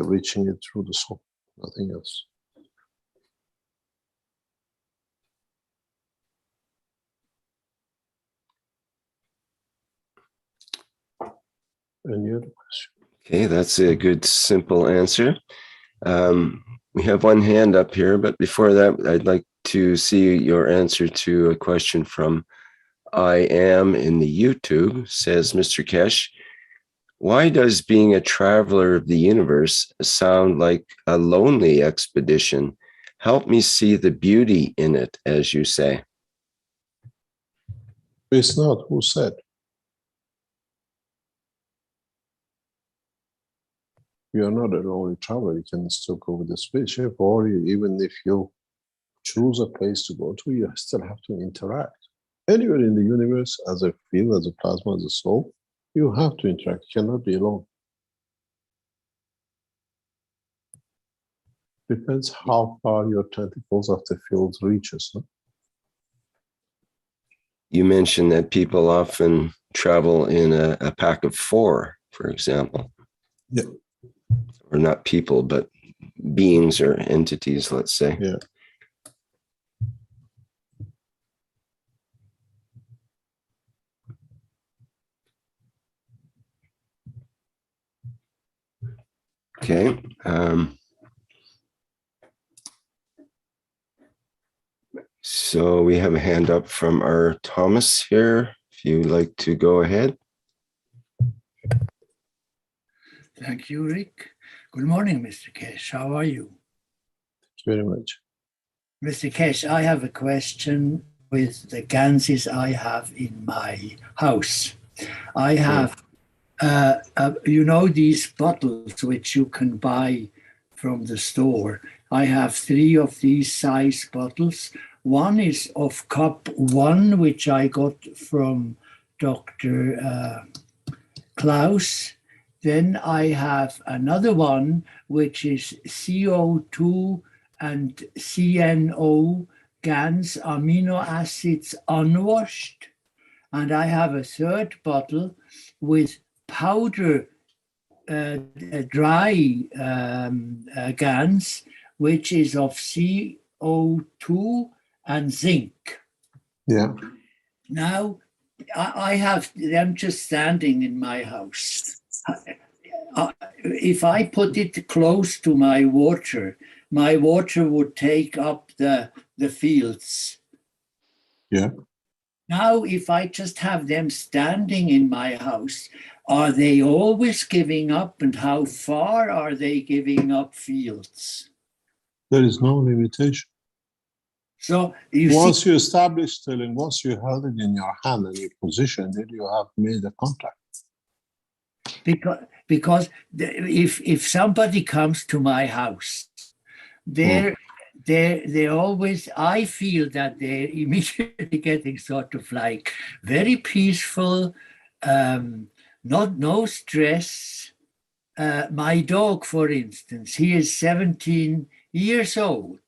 reaching it through the soul, nothing else. Any other question? Okay, that's a good, simple answer. We have one hand up here, but before that, I'd like to see your answer to a question from I Am in the YouTube. Says, Mr. Keshe, why does being a traveler of the universe sound like a lonely expedition? Help me see the beauty in it, as you say. It's not. Who said? You are not a lonely traveler. You can still go with the spaceship, or even if you choose a place to go to, you still have to interact. Anywhere in the universe, as a field, as a plasma, as a soul, you have to interact. You cannot be alone. Depends how far your tentacles of the field reaches. Huh? You mentioned that people often travel in a pack of 4, for example. Yeah. Or not people, but beings or entities, let's say. Yeah. Okay. So we have a hand up from our Thomas here. If you'd like to go ahead. Thank you, Rick. Good morning, Mr. Keshe. How are you? Thank you very much. Mr. Keshe, I have a question with the ganses I have in my house. I have, these bottles which you can buy from the store. I have 3 of these size bottles. One is of cup 1, which I got from Dr. Klaus. Then I have another one, which is CO2 and CNO GANs amino acids unwashed. And I have a third bottle with powder dry GANs, which is of CO2 and zinc. Yeah. Now, I have them just standing in my house. If I put it close to my water would take up the fields. Yeah. Now, if I just have them standing in my house, are they always giving up, and how far are they giving up fields? There is no limitation. So you Once see, you establish tilling, once you held it in your hand and you positioned it, you have made a contract. because if somebody comes to my house, they're always, I feel that they're immediately getting sort of like very peaceful, no stress. My dog, for instance, he is 17 years old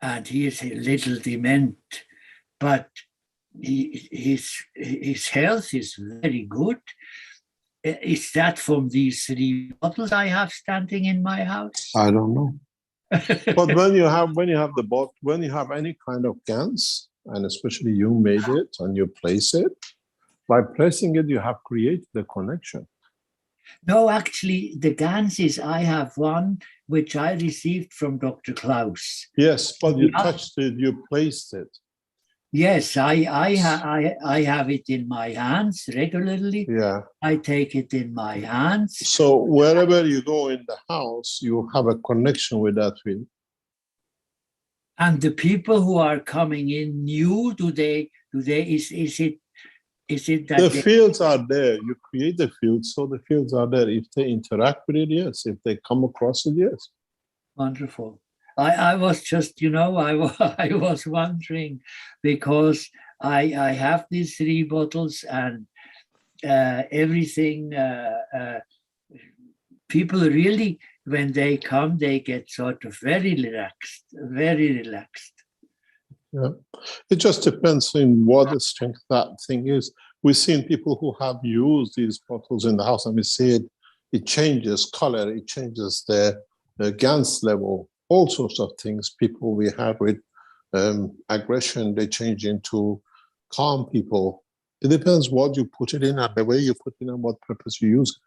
and he is a little dement, but his health is very good. Is that from these 3 bottles I have standing in my house? I don't know. But when you have any kind of GANs, and especially you made it and you place it, by placing it, you have created the connection. No, actually, the Ganses, I have one which I received from Dr. Klaus. Yes, but you Yeah. touched it, you placed it. Yes, I have it in my hands regularly. Yeah. I take it in my hands. So wherever you go in the house, you have a connection with that field. And the people who are coming in new, is it that The fields are there. You create the fields, so the fields are there. If they interact with it, yes. If they come across it, yes. Wonderful. I was just, I was wondering because I have these 3 bottles and everything. People really, when they come, they get sort of very relaxed, very relaxed. Yeah, it just depends on what the strength that thing is. We've seen people who have used these bottles in the house, and we see it changes color, it changes the GANS level, all sorts of things. People we have with aggression, they change into calm people. It depends what you put it in and the way you put it in and what purpose you use it.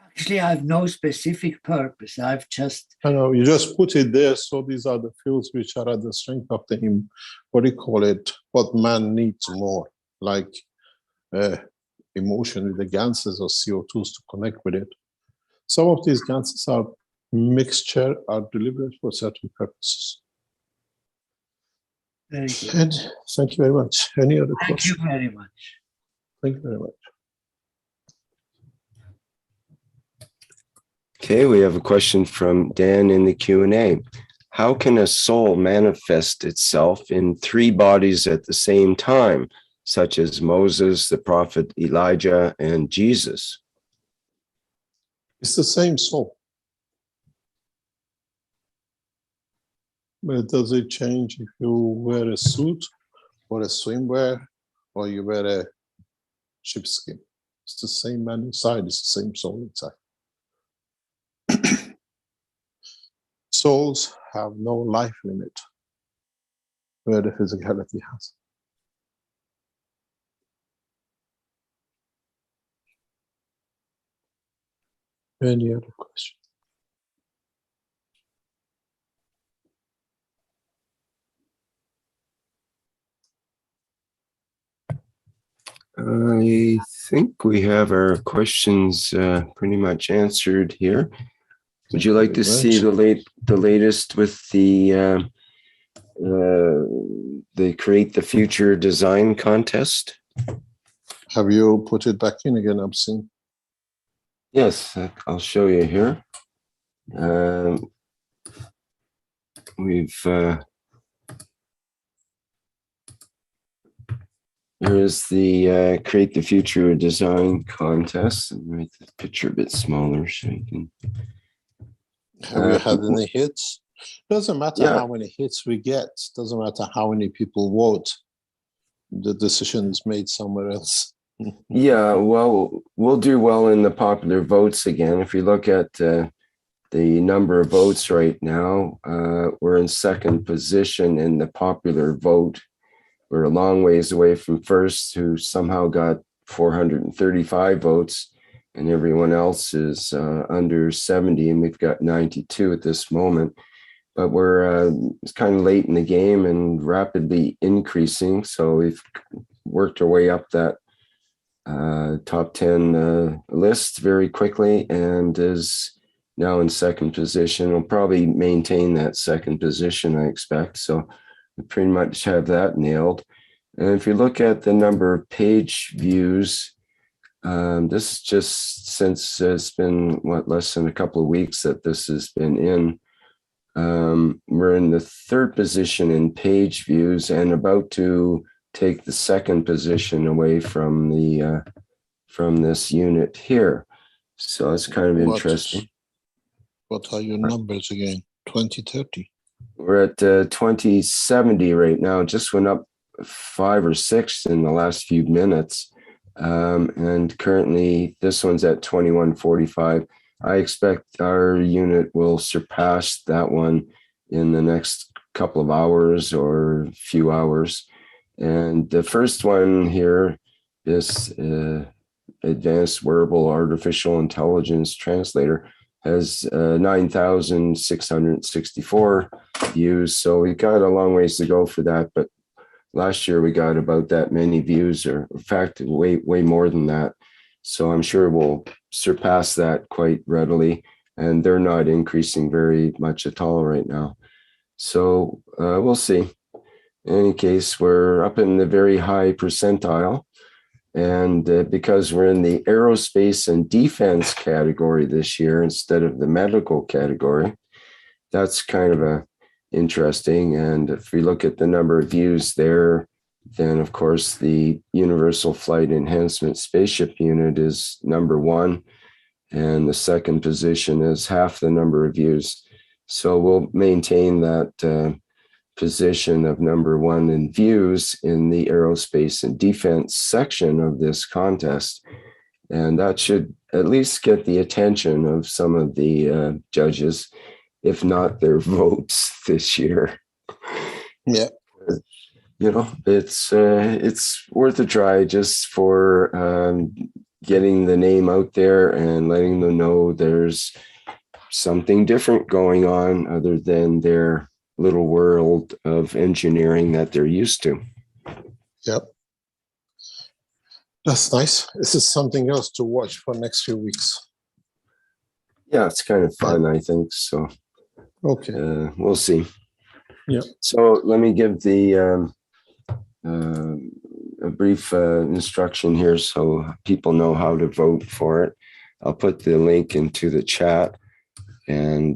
Actually, I have no specific purpose. I've just... I know, you just put it there, so these are the fields which are at the strength of the, what do you call it, what man needs more, like emotion with the ganses or CO2s to connect with it. Some of these ganses are mixture, are deliberate for certain purposes. Very good. And thank you very much. Any other questions? Thank you very much. Thank you very much. Okay, we have a question from Dan in the Q&A. How can a soul manifest itself in 3 bodies at the same time, such as Moses, the prophet Elijah, and Jesus? It's the same soul. But does it change if you wear a suit or a swimwear or you wear a sheepskin? It's the same man inside, it's the same soul inside. Souls have no life limit where the physicality has. Any other questions? I think we have our questions pretty much answered here. Would you like to see the latest with the Create the Future design contest? Have you put it back in again, Obscene? Yes, I'll show you here. Here's the Create the Future design contest. Let me make the picture a bit smaller so you can. Have you had any hits? Doesn't matter how many hits we get. Doesn't matter how many people vote. The decision is made somewhere else. Yeah, well, we'll do well in the popular votes again. If you look at the number of votes right now, we're in 2nd position in the popular vote. We're a long ways away from first, who somehow got 435 votes, and everyone else is under 70, and we've got 92 at this moment. but we're it's kind of late in the game and rapidly increasing. So we've worked our way up that top 10 list very quickly and is now in second position. We'll probably maintain that second position, I expect. So we pretty much have that nailed. And if you look at the number of page views, this is just since it's been less than a couple of weeks that this has been in. We're in the third position in page views and about to take the second position away from the from this unit here. So it's kind of interesting. What are your numbers again? 2030? We're at 2070 right now. Just went up 5 or 6 in the last few minutes. And currently this one's at 2145. I expect our unit will surpass that one in the next couple of hours or few hours. And the first one here is Advanced Wearable Artificial Intelligence Translator has 9,664 views. So we got a long ways to go for that. But last year we got about that many views, or in fact, way more than that. So I'm sure we'll surpass that quite readily. And they're not increasing very much at all right now. So we'll see. In any case, we're up in the very high percentile. And because we're in the aerospace and defense category this year instead of the medical category, that's kind of interesting. And if we look at the number of views there, then of course the Universal Flight Enhancement Spaceship Unit is number 1, and the second position is half the number of views. So we'll maintain that position of number 1 in views in the aerospace and defense section of this contest. And that should at least get the attention of some of the judges, if not their votes this year. Yeah. You know, it's worth a try just for getting the name out there and letting them know there's something different going on other than their little world of engineering that they're used to. Yep. That's nice. This is something else to watch for next few weeks. Yeah, it's kind of fun, I think. So Okay. we'll see. Yeah. So let me give the a brief instruction here so people know how to vote for it. I'll put the link into the chat and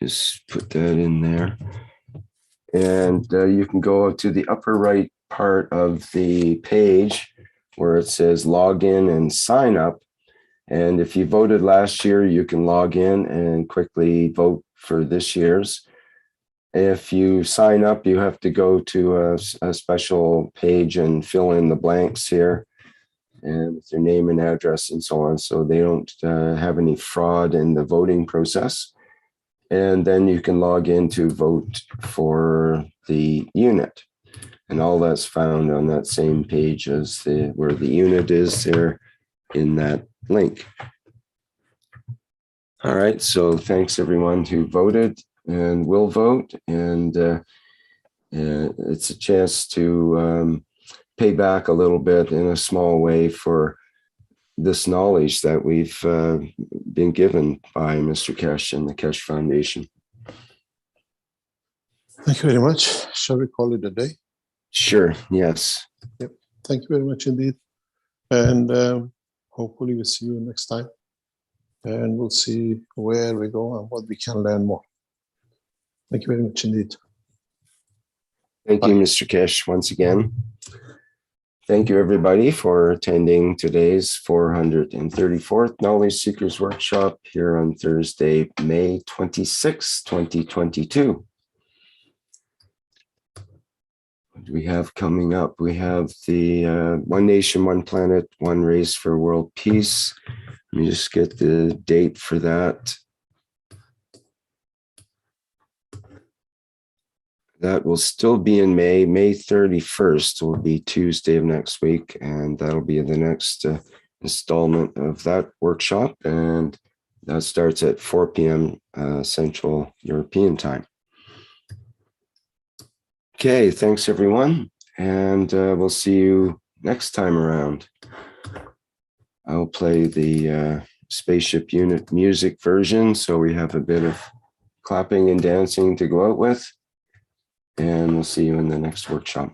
just put that in there. And you can go to the upper right part of the page where it says log in and sign up. And if you voted last year, you can log in and quickly vote for this year's. If you sign up, you have to go to a special page and fill in the blanks here and with your name and address and so on, so they don't have any fraud in the voting process. And then you can log in to vote for the unit. And all that's found on that same page as where the unit is there in that link. All right, so thanks everyone who voted and will vote. And it's a chance to pay back a little bit in a small way for this knowledge that we've been given by Mr. Kesh and the Kesh Foundation. Thank you very much. Shall we call it a day? Sure, yes. Yep. Thank you very much indeed. And hopefully we'll see you next time. And we'll see where we go and what we can learn more. Thank you very much indeed. Thank you, Mr. Kesh, once again. Thank you, everybody, for attending today's 434th Knowledge Seekers Workshop here on Thursday, May 26, 2022. What do we have coming up? We have the One Nation, One Planet, One Race for World Peace. Let me just get the date for that. That will still be in May. May 31st will be Tuesday of next week, and that'll be the next installment of that workshop. And That starts at 4 p.m. Central European time. Okay, thanks everyone. And we'll see you next time around. I'll play the Spaceship Unit music version, so we have a bit of clapping and dancing to go out with. And we'll see you in the next workshop.